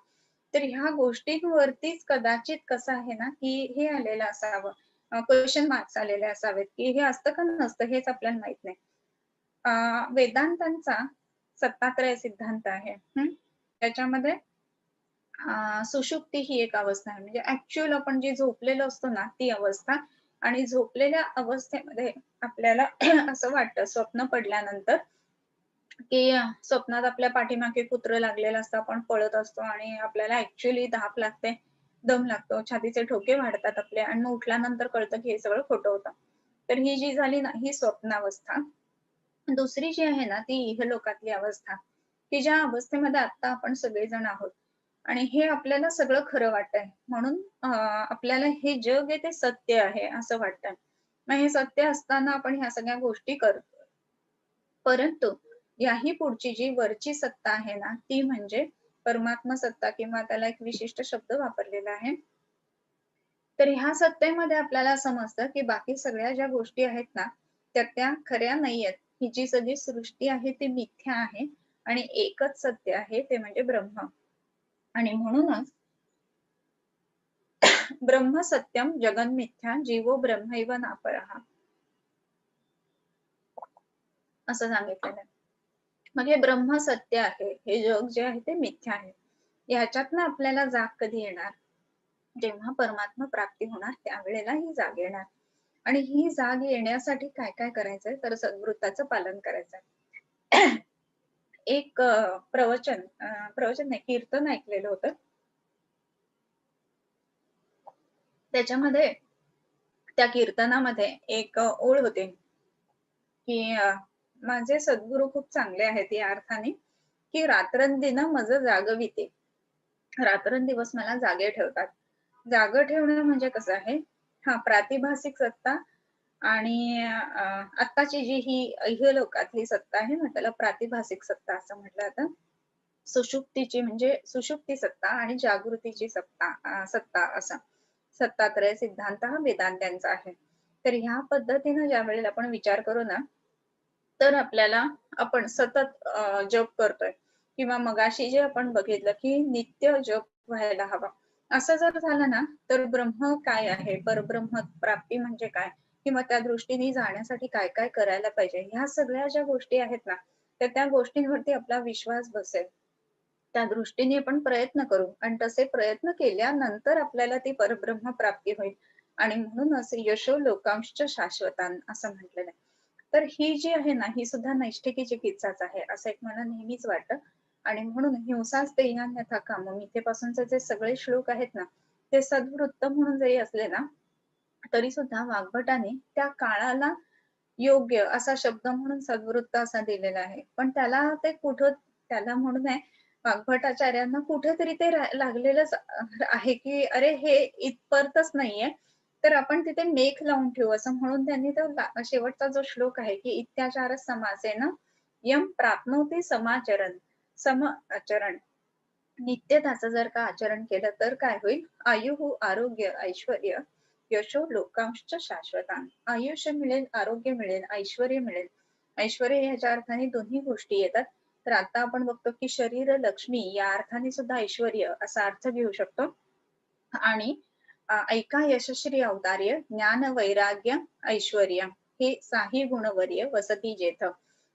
Speaker 1: तर ह्या गोष्टींवरतीच कदाचित कसं आहे ना, की हे आलेलं असावं, क्वेश्चन मार्क्स आलेले असावेत की हे असतं का नसतं हेच आपल्याला माहित नाही. वेदांतांचा सत्तात्रय सिद्धांत आहे. त्याच्यामध्ये सुषुप्ती ही एक अवस्था आहे, म्हणजे ऍक्च्युअल आपण जे झोपलेलो असतो ना ती अवस्था. आणि झोपलेल्या अवस्थेमध्ये आपल्याला असं वाटतं स्वप्न पडल्यानंतर की स्वप्नात आपल्या पाठीमागे कुत्रं लागलेलं असतं, आपण पळत असतो आणि आपल्याला ऍक्च्युअली धाप लागते, दम लागतो, छातीचे ठोके वाढतात आपले आणि मग उठल्यानंतर कळतं की हे सगळं खोटं होतं. तर ही जी झाली ना ही स्वप्नावस्था. दुसरी जी आहे ना ती इहलोकातली अवस्था, की ज्या अवस्थेमध्ये आता आपण सगळेजण आहोत आणि हे आपल्याला सगळं खरं वाटतंय, म्हणून आपल्याला हे जग आहे ते सत्य आहे असं वाटतंय. मग हे सत्य असताना आपण ह्या सगळ्या गोष्टी करतो, परंतु याही पुढची जी वरची सत्ता आहे ना ती म्हणजे परमात्मा सत्ता, किंवा त्याला एक विशिष्ट शब्द वापरलेला आहे. तर ह्या सत्तेमध्ये आपल्याला समजतं की बाकी सगळ्या ज्या गोष्टी आहेत ना तर त्या खऱ्या नाहीयेत. ही जी सगळी सृष्टी आहे ती मिथ्या आहे आणि एकच सत्य आहे ते म्हणजे ब्रह्म. आणि म्हणूनच ब्रह्म सत्यम जगन मिथ्या जीवो ब्रह्मैव नापरहा असं सांगितलेलं आहे. मग हे ब्रह्म सत्य आहे, हे जग जे आहे ते मिथ्या आहे. ह्याच्यातनं आपल्याला जाग कधी येणार, जेव्हा परमात्मा प्राप्ती होणार त्यावेळेला ही जाग येणार. आणि ही जाग येण्यासाठी काय काय करायचंय तर सद्वृत्ताचं पालन करायचंय. एक प्रवचन नाही, कीर्तन ऐकलेलं होतं. त्याच्यामध्ये त्या कीर्तनामध्ये एक ओळ होती की माझे सद्गुरू खूप चांगले आहेत या अर्थाने की रात्रंदिन मज जागविते. रात्रंदिवस मला जागे ठेवतात. जागं ठेवणं म्हणजे कसं आहे, हा प्रातिभासिक सत्ता आणि आत्ताची जी ही इहलोकातली सत्ता आहे ना, त्याला प्रातिभासिक सत्ता असं म्हटलं जातं. सुषुप्तीची म्हणजे सुषुप्ती सत्ता आणि जागृतीची सत्ता असं. सत्तात्रय सिद्धांत हा वेदांत्यांचा आहे. तर ह्या पद्धतीनं ज्यावेळेला आपण विचार करू ना, तर आपल्याला आपण सतत जप करतोय किंवा मगाशी जे आपण बघितलं की नित्य जप व्हायला हवा. असं जर झालं ना, तर ब्रह्म काय आहे, परब्रह्म प्राप्ती म्हणजे काय किंवा त्या दृष्टीने जाण्यासाठी काय काय करायला पाहिजे, ह्या सगळ्या ज्या गोष्टी आहेत ना, तर त्या गोष्टींवरती आपला विश्वास बसेल. त्या दृष्टीने आपण प्रयत्न करू आणि तसे प्रयत्न केल्यानंतर आपल्याला ती परब्रह्म प्राप्ती होईल. आणि म्हणूनच यशो लोकांश शाश्वतान असं म्हटलेलं आहे. तर ही जी आहे ना, ही सुद्धा नैष्ठिकी चिकित्साच आहे असं एक मला नेहमीच वाटतं. आणि म्हणून हिंसाच तेयान्यथा कामम इथेपासूनचे जे सगळे श्लोक आहेत ना, ते सद्वृत्त म्हणून जरी असले ना, तरी सुद्धा वाग्भटाने त्या काळाला योग्य असा शब्द म्हणून सद्वृत्त असा दिलेला आहे. पण त्याला ते कुठं त्याला म्हणून आहे वाग्भटाचार्यांना कुठेतरी ते लागलेलंच आहे, की अरे हे इथपर्यंतच नाहीये. तर आपण तिथे मेख लावून ठेवू असं म्हणून त्यांनी तो शेवटचा जो श्लोक आहे, की इत्याचार समासेन यम प्राप्नोति समाचरण. आचरण. नित्य त्याचं जर का आचरण केलं तर काय होईल? आयुः आरोग्य ऐश्वर्य यशो लोकांश शाश्वतान. आयुष्य मिळेल, आरोग्य मिळेल, ऐश्वर्य मिळेल. ऐश्वर्य ह्याच्या अर्थाने दोन्ही गोष्टी येतात. तर आता आपण बघतो की शरीर लक्ष्मी या अर्थाने सुद्धा ऐश्वर्य असा अर्थ घेऊ शकतो. आणि ऐका यशस्वी औदार्य ज्ञान वैराग्य ऐश्वर्य हे साही गुणवर्य वसती जेथ.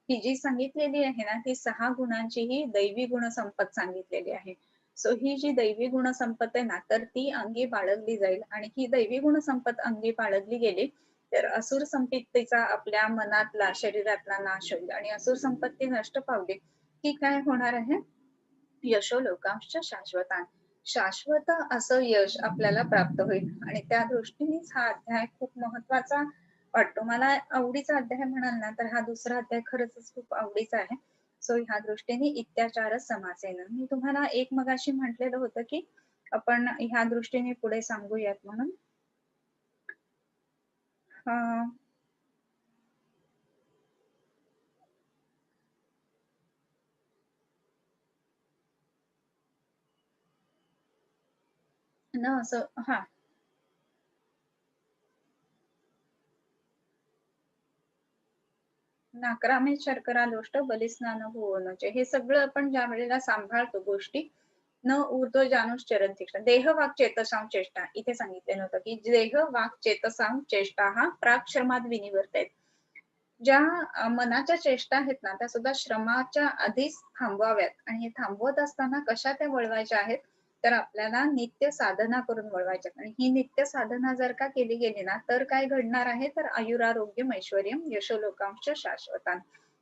Speaker 1: ही जी सांगितलेली आहे ना, ती 6 गुणांची ही दैवी गुणसंपत सांगितलेली आहे. सो ही जी दैवी गुणसंपत आहे ना, तर ती अंगी बाळगली जाईल आणि ही दैवी गुणसंपत अंगी बाळगली गेली तर असुर संपत्तीचा आपल्या मनातला शरीरातला नाश होईल आणि असुर संपत्ती नष्ट पावली की काय होणार आहे? यशो लोकांश शाश्वतान. शाश्वत असं यश आपल्याला प्राप्त होईल आणि त्या दृष्टीनेच हा अध्याय खूप महत्वाचा वाटतो. मला आवडीचा अध्याय म्हणाल ना, तर हा दुसरा अध्याय खरंच खूप आवडीचा आहे. सो ह्या दृष्टीने इत्याचार समासेन मी तुम्हाला एक मगाशी म्हटलेलं होतं की आपण ह्या दृष्टीने पुढे सांगूयात म्हणून. अं, ना असं हा नाकरामे शर्करा लोष्ट बलिस्नान भुवनचे हे सगळं आपण ज्या वेळेला सांभाळतो गोष्टी न ऊर्ध्व जानुश्चरण तीक्ष्ण देह वाक चेतसां चेष्टा इथे सांगितलेलं होतं की देह वाक चेतसां चेष्टा हा प्राक्षमात विनिवर्तेत. ज्या मनाच्या चेष्टा आहेत ना त्या सुद्धा श्रमाच्या आधीच थांबवाव्यात आणि हे थांबवत असताना कशा त्या वळवायच्या आहेत तर आपल्याला नित्य साधना करून वळवायच्यात आणि ही नित्य साधना जर का केली गेली ना तर काय घडणार आहे तर आयुरारोग्यम ऐश्वर्यम यशोलोकांश शाश्वतान.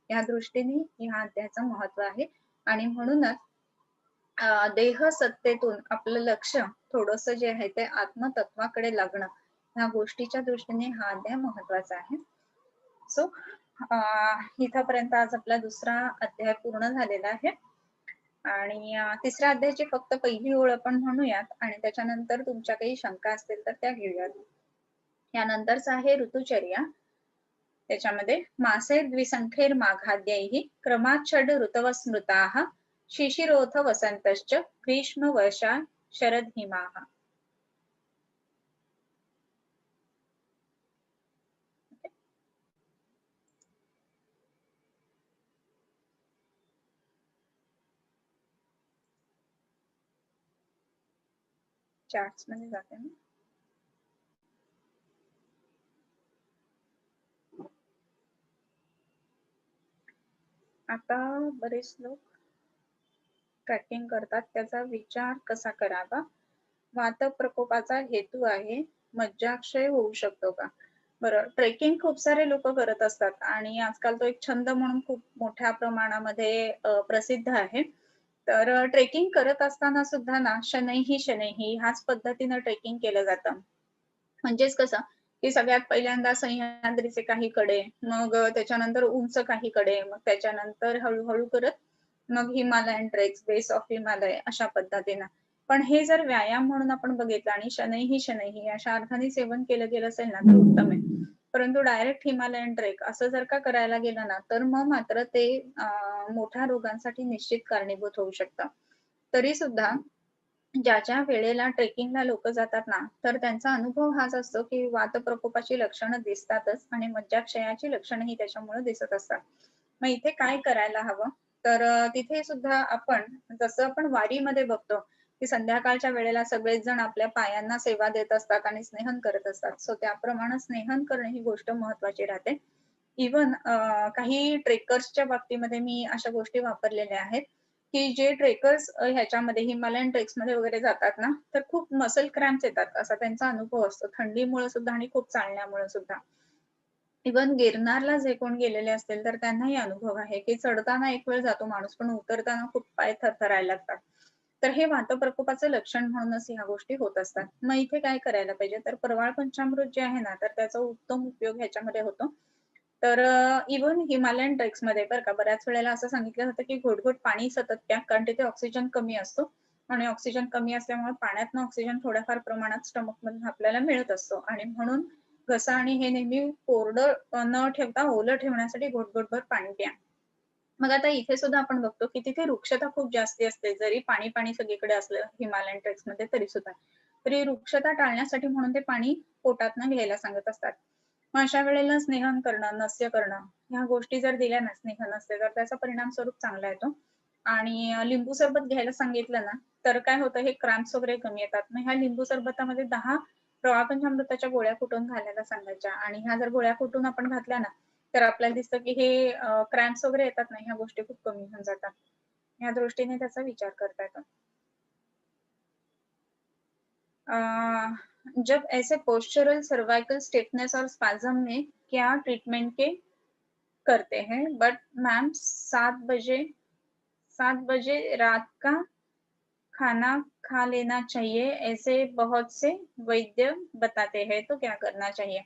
Speaker 1: या दृष्टीने ह्या अध्यायाचं महत्व आहे. आणि म्हणूनच देह सत्तेतून आपलं लक्ष थोडस जे आहे ते आत्मतत्वाकडे लागणं ह्या गोष्टीच्या दृष्टीने हा अध्याय महत्वाचा आहे. सो इथपर्यंत आज आपला दुसरा अध्याय पूर्ण झालेला आहे. आणि तिसऱ्या अध्यायाची फक्त पहिली ओळ आपण म्हणूयात आणि त्याच्यानंतर तुमच्या काही शंका असतील तर त्या घेऊयात. यानंतरच आहे ऋतुचर्या. त्याच्यामध्ये मासे द्विसंख्येर माघाद्यैः क्रमात् षड ऋतव स्मृताः शिशिरोथ वसंतश्च ग्रीष्म वर्षा शरद हिमाः. चार्ट्स मध्ये जाते ना. आता बरेच लोक ट्रॅकिंग करतात त्याचा विचार कसा करावा वात प्रकोपाचा हेतू आहे, मज्जाक्षय होऊ शकतो का? बरं, ट्रेकिंग खूप सारे लोक करत असतात आणि आजकाल तो एक छंद म्हणून खूप मोठ्या प्रमाणामध्ये प्रसिद्ध आहे. तर ट्रेकिंग करत असताना सुद्धा ना शनैः शनैः ह्याच पद्धतीनं ट्रेकिंग केलं जातं. म्हणजेच कसं, की सगळ्यात पहिल्यांदा सह्याद्रीचे काही कडे, मग त्याच्यानंतर उंच काही कडे, मग त्याच्यानंतर हळू करत मग Himalayan treks, base of Himalaya अशा पद्धतीनं. पण हे जर व्यायाम म्हणून आपण बघितलं आणि शनैः शनैः अशा अर्थाने सेवन केलं गेलं असेल ना, तर उत्तम आहे. परंतु डायरेक्ट हिमालयन ट्रेक असं जर का करायला गेलं ना, तर मग मात्र ते मोठ्या रोगांसाठी निश्चित कारणीभूत होऊ शकतं. तरी सुद्धा ज्या वेळेला ट्रेकिंगला लोकं जातात ना, तर त्यांचा अनुभव हाच असतो, की वातप्रकोपाची लक्षणं दिसतातच आणि मज्जाक्षयाची लक्षणंही त्याच्यामुळे दिसत असतात. मग इथे काय करायला हवं? तर तिथे सुद्धा आपण जसं आपण वारीमध्ये बघतो, की संध्याकाळच्या वेळेला सगळेच जण आपल्या पायांना सेवा देत असतात आणि स्नेहन करत असतात. सो त्याप्रमाणे स्नेहन करणं ही गोष्ट महत्त्वाची राहते. इव्हन काही ट्रेकर्सच्या बाबतीमध्ये मी अशा गोष्टी वापरलेल्या आहेत, की जे ट्रेकर्स ह्याच्यामध्ये हिमालयन ट्रेक्समध्ये वगैरे जातात ना, तर खूप मसल क्रॅम्प्स येतात असा त्यांचा अनुभव असतो. थंडीमुळे सुद्धा आणि खूप चालण्यामुळे सुद्धा. इव्हन गिरनारला जे कोण गेलेले असतील, तर त्यांनाही अनुभव आहे, की चढताना एक वेळ जातो माणूस, पण उतरताना खूप पाय थरथरायला लागतात. तर हे वातप्रकोपाचं लक्षण म्हणूनच ह्या गोष्टी होत असतात. मग इथे काय करायला पाहिजे? तर प्रवाळ पंचामृत जे आहे ना, तर त्याचा उत्तम उपयोग ह्याच्यामध्ये होतो. तर इव्हन हिमालयन ट्रेक्समध्ये बरं का, बऱ्याच वेळेला असं सांगितलं जातं, की घोट-घोट पाणी सतत प्या, कारण तिथे ऑक्सिजन कमी असतो आणि ऑक्सिजन कमी असल्यामुळे पाण्यातनं ऑक्सिजन थोड्याफार प्रमाणात स्टमकमधून आपल्याला मिळत असतो आणि म्हणून घसा आणि हे नेहमी कोरडं न ठेवता ओलं ठेवण्यासाठी घोट-घोटभर पाणी प्या. मग आता इथे सुद्धा आपण बघतो, की तिथे वृक्षता खूप जास्ती असते. जरी पाणी-पाणी सगळीकडे असलं हिमालयन ट्रेक्समध्ये तरी सुद्धा. तरी वृक्षता टाळण्यासाठी म्हणून ते पाणी पोटातनं घ्यायला सांगत असतात. मग अशा वेळेला स्नेहन करणं, नस्य करणं ह्या गोष्टी जर दिल्या ना स्नेह, नस्य तर त्याचा परिणाम स्वरूप चांगला येतो. आणि लिंबू सरबत घ्यायला सांगितलं ना, तर काय होतं हे क्रॅम्प्स वगैरे कमी येतात. मग ह्या लिंबू सरबतामध्ये 10 प्रवाळपंचामृताच्या गोळ्या कुटून घालायला सांगायच्या आणि ह्या जर गोळ्या कुटून आपण घातल्या ना, तर आपल्याला दिसतं की हे क्रॅम्प्स वगैरे येतात ना, ह्या गोष्टी खूप कमी होऊन जातात. ह्या दृष्टीने त्याचा विचार करता येतो. अ, जब ऐसे पोस्चरल सर्वाइकल स्टिफनेस और स्पैज़म में क्या ट्रीटमेंट के करते हैं? बट मैम 7 बजे रात का खाना खा लेना चाहिए, ऐसे बहुत से वैद्य बताते हैं, तो क्या करना चाहिए?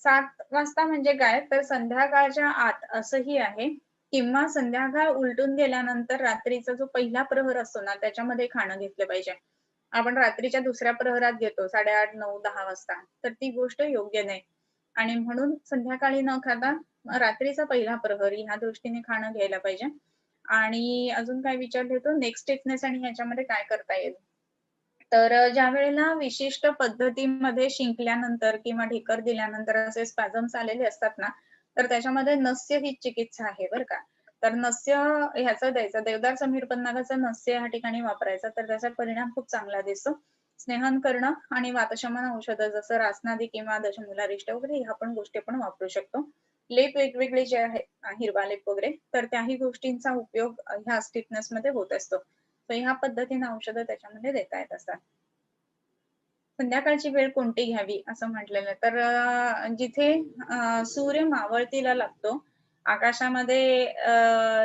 Speaker 1: 7 वाजता म्हणजे काय? तर संध्याकाळच्या आत असंही आहे किंवा संध्याकाळ उलटून गेल्यानंतर रात्रीचा जो पहिला प्रहर असतो ना, त्याच्यामध्ये खाणं घेतलं पाहिजे. आपण रात्रीच्या दुसऱ्या प्रहरात घेतो 8:30, 9, 10 वाजता, तर ती गोष्ट योग्य नाही. आणि म्हणून संध्याकाळी न खाता रात्रीचा पहिला प्रहर ह्या दृष्टीने खाणं घ्यायला पाहिजे. आणि अजून काय विचारले होतो नेक्स्ट स्टिफनेस आणि ह्याच्यामध्ये काय करता येईल? तर ज्यावेळेला विशिष्ट पद्धतीमध्ये शिंकल्यानंतर किंवा ढेकर दिल्यानंतर असे स्पॅझम्स आलेले असतात ना, तर त्याच्यामध्ये नस्य ही चिकित्सा आहे बरं का. तर नस्य ह्याचं द्यायचं देवदार समीर पन्नागाचं नस्य ह्या ठिकाणी वापरायचं, तर त्याचा परिणाम खूप चांगला दिसतो. स्नेहन करणं आणि वातशमन औषधं जसं रासनादी किंवा दशमूलारिष्ट वगैरे ह्या पण गोष्टी आपण वापरू शकतो. लेप वेगवेगळे जे आहेत हिरवा लेप वगैरे, तर त्याही गोष्टींचा उपयोग ह्या स्टिफनेसमध्ये होत असतो. तर ह्या पद्धतीने औषधं त्याच्यामध्ये देता येत असतात. संध्याकाळची वेळ कोणती घ्यावी असं म्हटलेलं आहे. तर जिथे सूर्य मावळतीला लागतो, आकाशामध्ये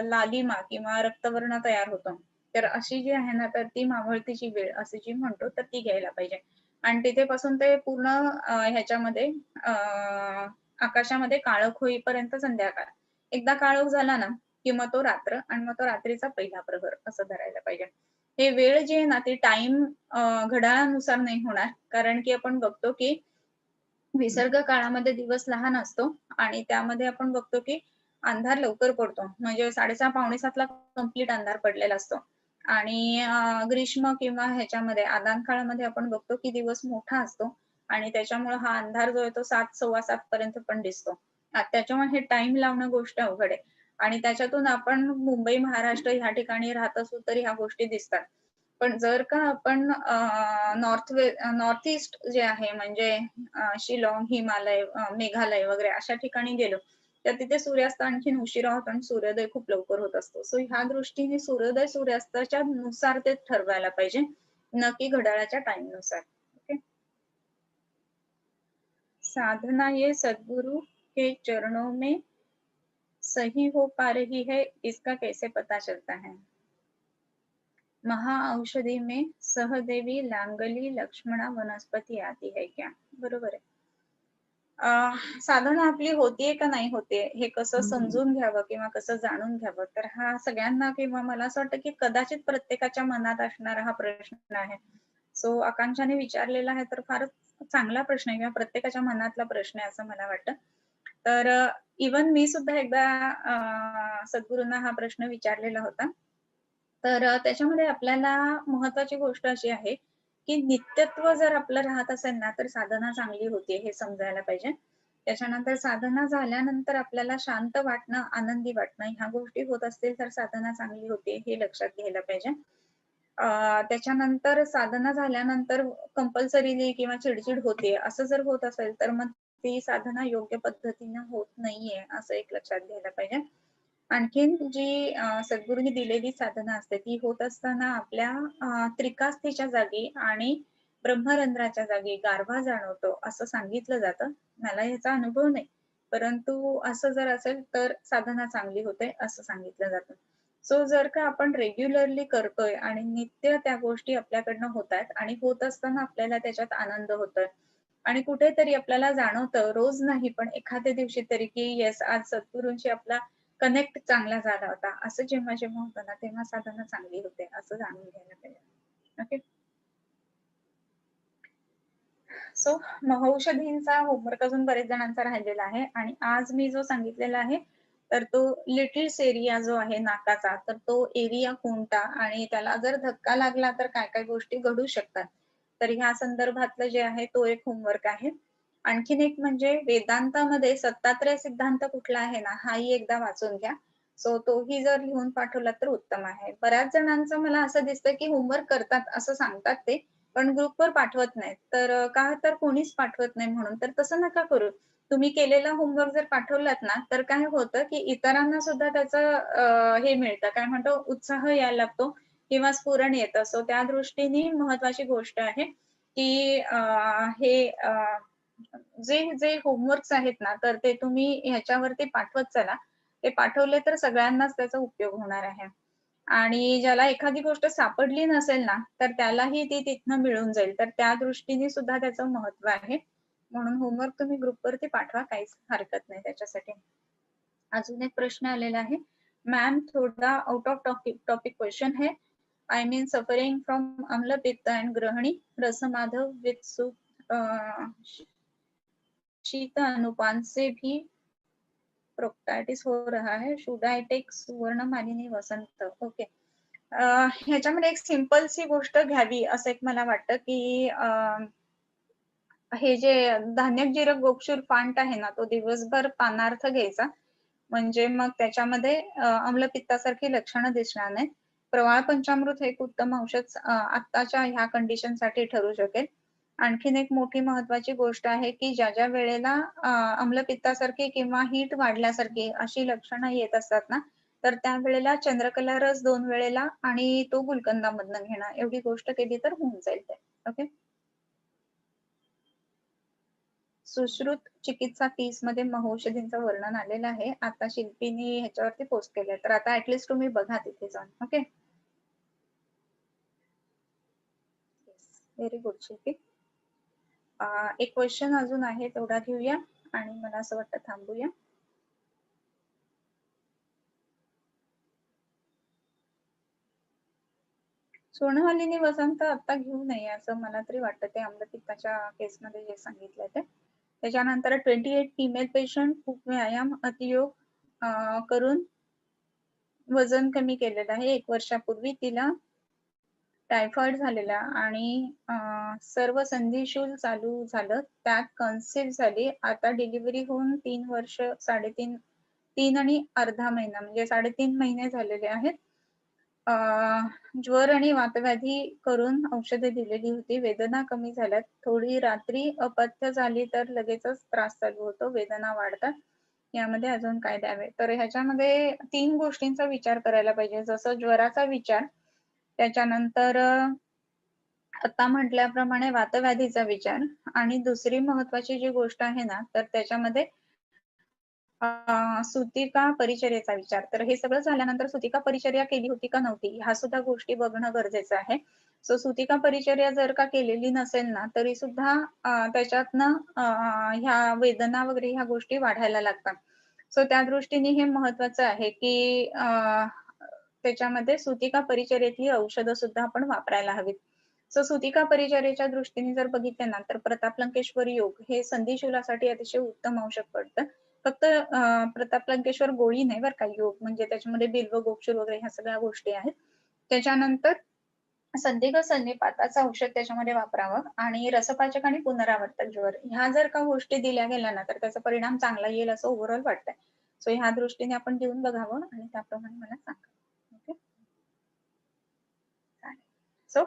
Speaker 1: लालिमा किंवा रक्तवर्ण तयार होतो. तर अशी जी आहे ना, तर ती मावळतीची वेळ अशी जी म्हणतो, तर ती घ्यायला पाहिजे. आणि तिथेपासून ते पूर्ण ह्याच्यामध्ये अ, आकाशामध्ये काळोख होईपर्यंत संध्याकाळ. एकदा काळोख झाला ना, की मग तो रात्र आणि मग तो रात्रीचा पहिला प्रहर असं धरायला पाहिजे. हे वेळ जी आहे ना, ती टाईम घड्याळानुसार नाही होणार. कारण की आपण बघतो की विसर्ग काळामध्ये दिवस लहान असतो आणि त्यामध्ये आपण बघतो की अंधार लवकर पडतो. म्हणजे 6:30 पावणे 7 ला कंप्लीट अंधार पडलेला असतो. आणि ग्रीष्म किंवा ह्याच्यामध्ये आदान काळामध्ये आपण बघतो की दिवस मोठा असतो आणि त्याच्यामुळे हा अंधार जो आहे तो 7, 7:15 पर्यंत पण दिसतो. त्याच्यामुळे हे टाईम लावणं गोष्ट अवघड आहे. आणि त्याच्यातून आपण मुंबई, महाराष्ट्र ह्या ठिकाणी राहत असू तरी ह्या गोष्टी दिसतात. पण जर का आपण नॉर्थ ईस्ट जे आहे म्हणजे शिलाँग, हिमालय, मेघालय वगैरे अशा ठिकाणी गेलो, तर तिथे सूर्यास्त आणखीन उशिरा होतो आणि सूर्योदय खूप लवकर होत असतो. सो ह्या दृष्टीने सूर्योदय, सूर्यास्ताच्या नुसार ते ठरवायला पाहिजे. न की घड्याळाच्या टाइम नुसार. ओके. साधना ये सद्गुरु के चरणों में सही हो पा रही है, इसका कैसे पता चलता है? महाऔषधी में सहदेवी लांगली लक्ष्मणा वनस्पती आती है क्या? बरोबर आहे. साधना आपली होतीये का नाही होतीये हे कसं समजून घ्यावं किंवा कसं जाणून घ्यावं, तर हा सगळ्यांना किंवा मला असं वाटतं की कदाचित प्रत्येकाच्या मनात असणारा हा प्रश्न आहे. सो आकांक्षाने विचारलेला आहे तर फारच चांगला प्रश्न आहे किंवा प्रत्येकाच्या मनातला प्रश्न आहे असं मला वाटतं. तर इव्हन मी सुद्धा एकदा सद्गुरूंना हा प्रश्न विचारलेला होता. तर त्याच्यामध्ये आपल्याला महत्वाची गोष्ट अशी आहे, की नित्यत्व जर आपलं राहत असेल ना, तर साधना चांगली होते हे समजायला पाहिजे. त्याच्यानंतर साधना झाल्यानंतर आपल्याला शांत वाटणं, आनंदी वाटणं ह्या गोष्टी होत असतील तर साधना चांगली होते हे लक्षात घ्यायला पाहिजे. त्याच्यानंतर साधना झाल्यानंतर कंपल्सरीली किंवा चिड होते असं जर होत असेल, तर मग ती साधना योग्य पद्धतीनं होत नाहीये असं एक लक्षात घ्यायला पाहिजे. आणखीन जी सद्गुरूंनी दिलेली साधना असते ती होत असताना आपल्या त्रिकास्थीच्या जागी आणि ब्रह्मरंध्राच्या जागी गारवा जाणवतो असं सांगितलं जातं. मला ह्याचा अनुभव नाही. परंतु असं जर असेल तर साधना चांगली होते असं सांगितलं जातं. सो जर का आपण रेग्युलरली करतोय आणि नित्य त्या गोष्टी आपल्याकडनं होतायत आणि होत असताना आपल्याला त्याच्यात आनंद होतोय आणि कुठेतरी आपल्याला जाणवतं, रोज नाही पण एखाद्या दिवशी तरी, की येस आज सद्गुरूंशी आपला कनेक्ट चांगला झाला होता. असं जेव्हा होतं ना, तेव्हा साधना चांगली होते असं जाणून घ्यायला पाहिजे. ओके. सो महौषधींचा होमवर्क अजून बरेच जणांचा राहिलेला आहे आणि आज मी जो सांगितलेला आहे, तर तो लिटिल एरिया जो आहे नाकाचा, तर तो एरिया कोणता आणि त्याला जर धक्का लागला तर काय-काय गोष्टी घडू शकतात. तर ह्या संदर्भातलं जे आहे तो एक होमवर्क आहे. आणखीन एक म्हणजे वेदांतामध्ये सत्तात्रय सिद्धांत कुठला आहे ना, हाही एकदा वाचून घ्या. सो तोही जर लिहून पाठवला तर उत्तम आहे. बऱ्याच जणांचं मला असं दिसतं, की होमवर्क करतात असं सांगतात ते, पण ग्रुपवर पाठवत नाहीत. तर का तर कोणीच पाठवत नाही म्हणून. तर तसं नका करू. तुम्ही केलेला होमवर्क जर पाठवलात ना, तर काय होतं, की इतरांना सुद्धा त्याचं हे मिळतं, काय म्हणतो उत्साह यायला लागतो किंवा स्फुरण येतं. सो त्या दृष्टीने महत्त्वाची गोष्ट आहे, की हे जे होमवर्क्स आहेत ना, तर ते तुम्ही ह्याच्यावरती पाठवत चला. ते पाठवले तर सगळ्यांनाच त्याचा उपयोग होणार आहे. आणि ज्याला एखादी गोष्ट सापडली नसेल ना, तर त्यालाही ती तिथनं मिळून जाईल. तर त्या दृष्टीने सुद्धा त्याचं महत्त्व आहे. म्हणून होमवर्क तुम्ही ग्रुपवरती पाठवा, काहीच हरकत नाही त्याच्यासाठी. अजून एक प्रश्न आलेला आहे. मॅम थोड़ा आउट ऑफ टॉपिक क्वेश्चन है. I mean suffering from amla pitta and grahani रसमाधव with soup शीत अनुपान से भी प्रोक्टाइटिस हो रहा है. शुड आई टेक सुवर्ण मालिनी वसंत? ओके. ह्याच्यामध्ये एक सिंपलशी गोष्ट घ्यावी असं एक मला वाटतं, की हे जे धान्यक जिरक गोक्षूर फांट आहे ना, तो दिवसभर पानार्थ घ्यायचा. म्हणजे मग त्याच्यामध्ये आम्लपित्तासारखी लक्षणं दिसणार नाहीत. प्रवाळ पंचामृत हे एक उत्तम औषध आत्ताच्या ह्या कंडिशनसाठी ठरू शकेल. आणखीन एक मोठी महत्वाची गोष्ट आहे, की ज्या वेळेला आम्लपित्तासारखी किंवा हीट वाढल्यासारखी अशी लक्षणं येत असतात ना, तर त्यावेळेला चंद्रकला रस 2 वेळेला आणि तो गुलकंदामधनं घेणं एवढी गोष्ट केली तर होऊन जाईल ते. ओके. सुश्रुत चिकित्सा 30 मध्ये महौषधींचं वर्णन आलेलं आहे. आता शिल्पीने ह्याच्यावरती पोस्ट केलंय. तर आता ॲटलीस्ट तुम्ही बघा तिथे जाऊन. ओके. व्हेरी गुड शिल्पी. एक क्वेश्चन अजून आहे तेवढा घेऊया आणि मला असं वाटतं थांबूया. सोनमालिनी वसंत आता घेऊ नये असं मला तरी वाटतं ते आम्लपित्ताच्या केसमध्ये जे सांगितलंय ते. त्याच्यानंतर 28 फिमेल पेशंट खूप व्यायाम, अतियोग करून वजन कमी केलेलं आहे. 1 वर्षापूर्वी तिला टायफॉइड झालेला आणि सर्व संधिशूल चालू झालं. त्यात कन्सीव्ह झाली. आता डिलिव्हरी होऊन 3 वर्ष 3 आणि अर्धा महिना म्हणजे 3.5 महिने झालेले आहेत. ज्वर आणि वातव्याधी करून औषधे दिलेली होती. वेदना कमी झाल्यात. थोडी रात्री अपथ्य झाली तर लगेचच त्रास चालू होतो. वेदना वाढतात. यामध्ये अजून काय द्यावे? तर ह्याच्यामध्ये 3 गोष्टींचा विचार करायला पाहिजे. जसं ज्वराचा विचार, त्याच्यानंतर आता म्हटल्याप्रमाणे वातव्याधीचा विचार आणि दुसरी महत्वाची जी गोष्ट आहे ना, तर त्याच्यामध्ये सुतिका परिचर्येचा विचार. तर हे सगळं झाल्यानंतर सुतिका परिचर्या केली होती का नव्हती, ह्या सुद्धा गोष्टी बघणं गरजेचं आहे. सो सुतिका परिचर्या जर का केलेली नसेल ना, तरी सुद्धा त्याच्यातनं ह्या वेदना वगैरे ह्या गोष्टी वाढायला लागतात. सो त्या दृष्टीने हे महत्वाचं आहे, की त्याच्यामध्ये सुतिका परिचर्येतली औषधं सुद्धा आपण वापरायला हवीत. सो सुतिका परिचर्येच्या दृष्टीने जर बघितलं ना, तर प्रताप लंकेश्वर योग हे संधिशूलासाठी अतिशय उत्तम औषध पडतं. फक्त प्रताप लंकेश्वर गोळी नाही बरं का, योग म्हणजे त्याच्यामध्ये बिल्व, गोक्षूर वगैरे ह्या सगळ्या गोष्टी आहेत. त्याच्यानंतर संधिक संधिपाताचं औषध त्याच्यामध्ये वापरावं आणि रसपाचक आणि पुनरावर्तक ज्वर ह्या जर का गोष्टी दिल्या गेल्या ना, तर त्याचा परिणाम चांगला येईल असं ओव्हरऑल वाटतंय. सो ह्या दृष्टीने आपण देऊन बघावं आणि त्याप्रमाणे मला सांगा. ओके, चालेल. सो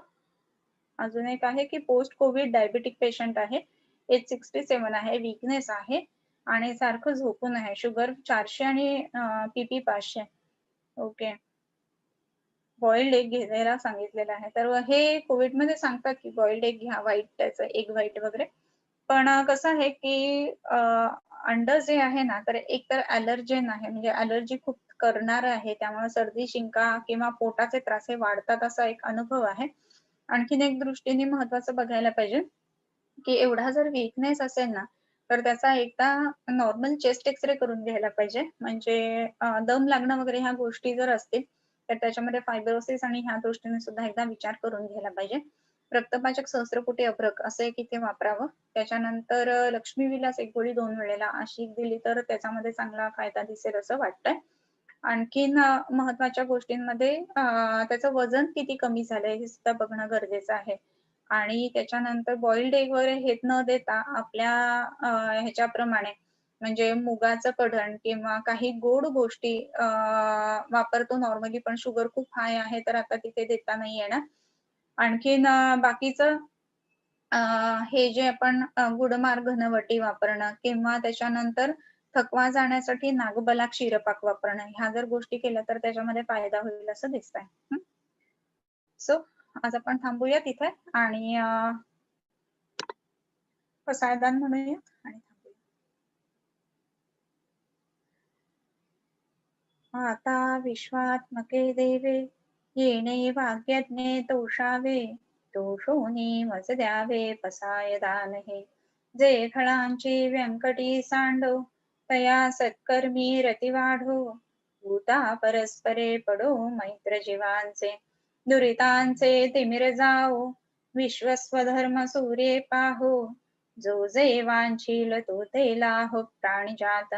Speaker 1: अजून एक आहे की पोस्ट कोविड डायबिटिक पेशंट आहे. एज 67 आहे, वीकनेस आहे आणि सारखं झोपून आहे. शुगर 400 आणि पीपी 500. ओके. बॉइल्ड एग घ्यायला सांगितलेलं आहे. तर हे कोविडमध्ये सांगतात की बॉइल्ड एग घ्या, व्हाईट त्याचं एग व्हाईट वगैरे. पण कसं आहे की अंड जे आहे ना, तर एक तर ॲलर्जेन आहे, म्हणजे ॲलर्जी खूप करणारं आहे. त्यामुळे सर्दी, शिंका किंवा पोटाचे त्रास हे वाढतात असा एक अनुभव आहे. आणखीन एक दृष्टीने महत्वाचं बघायला पाहिजे, की एवढा जर वीकनेस असेल ना, तर त्याचा एकदा नॉर्मल चेस्ट एक्स-रे करून घ्यायला पाहिजे. म्हणजे दम लागणं वगैरे ह्या गोष्टी जर असतील, तर त्याच्यामध्ये फायब्रोसिस आणि ह्या दृष्टीने सुद्धा एकदा विचार करून घ्यायला पाहिजे. रक्तपाचक सहस्त्रपुटी अभ्रक असं एक इथे वापरावं. त्याच्यानंतर लक्ष्मी विलास एक गोळी 2 वेळेला अशी दिली तर त्याच्यामध्ये चांगला फायदा दिसेल असं वाटतंय. आणखीन महत्वाच्या गोष्टींमध्ये त्याचं वजन किती कमी झालंय हे सुद्धा बघणं गरजेचं आहे. आणि त्याच्यानंतर बॉइल्ड एग वगैरे हे न देता आपल्या ह्याच्याप्रमाणे म्हणजे मुगाचं कढण किंवा काही गोड गोष्टी वापरतो नॉर्मली, पण शुगर खूप हाय आहे तर आता तिथे देता नाही येणार. आणखीन बाकीचं हे जे आपण गुडमार घनवटी वापरणं किंवा त्याच्यानंतर थकवा जाण्यासाठी नागबला क्षीरपाक वापरणं, ह्या जर गोष्टी केल्या तर त्याच्यामध्ये फायदा होईल असं दिसतंय. सो आज आपण थांबूया तिथे आणि पसायदान म्हणूया आणि थांबूया. आता विश्वात्मके देवे येणे भाग्यज्ञे तोषावे, तोषोनी मज द्यावे पसायदान हे. जे फळांची व्यंकटी सांडो, तया सत्कर्मी रती वाढो. भूता परस्परे पडो मैत्र जीवांचे, दुरितांचे तिमिर जाओ. विश्वस्वधर्म सूर्ये पाहो, जो जे वांछील तो ते लाहो प्राणिजात.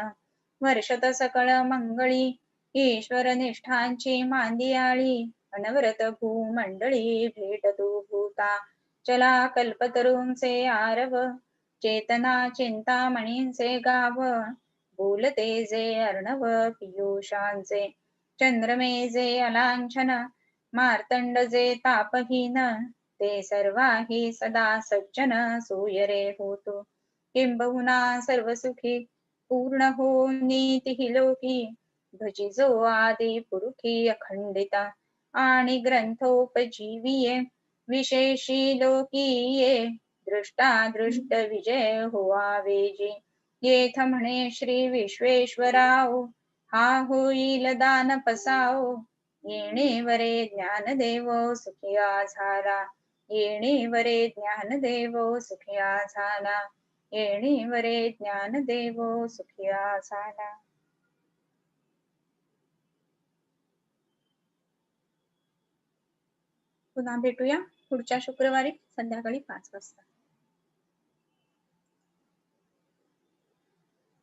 Speaker 1: वर्षत सकळ मंगळी, ईश्वर निष्ठांची मांदियाळी. अनवरत भूमंडळी भेटतो भूता, चला कल्पतरूंचे आरव. चेतना चिंतामणींचे गाव, बोलते जे अर्णव पियुषांचे. चंद्रमे जे अलांछन, मार्तंड जे तापहीन. ते सर्वाही सदा सज्जन सूयरे होतो. किंबहुना सर्वसुखी पूर्ण हो नीती लोकी. भजिजो आदि पुरुषी अखंडिता, आणि ग्रंथोपजीविये विशेषी लोकीये. दृष्टा दृष्ट विजय होवावेजी, येथ म्हणे श्री विश्वेश्वराव. हा होईल दान पसाओ, येणेवरे ज्ञान देवो सुखिया झाला. येणेवरे ज्ञान देवो सुखिया झाला. येणेवरे ज्ञान देवो सुखिया झाला. पुन्हा भेटूया पुढच्या शुक्रवारी संध्याकाळी 5 वाजता.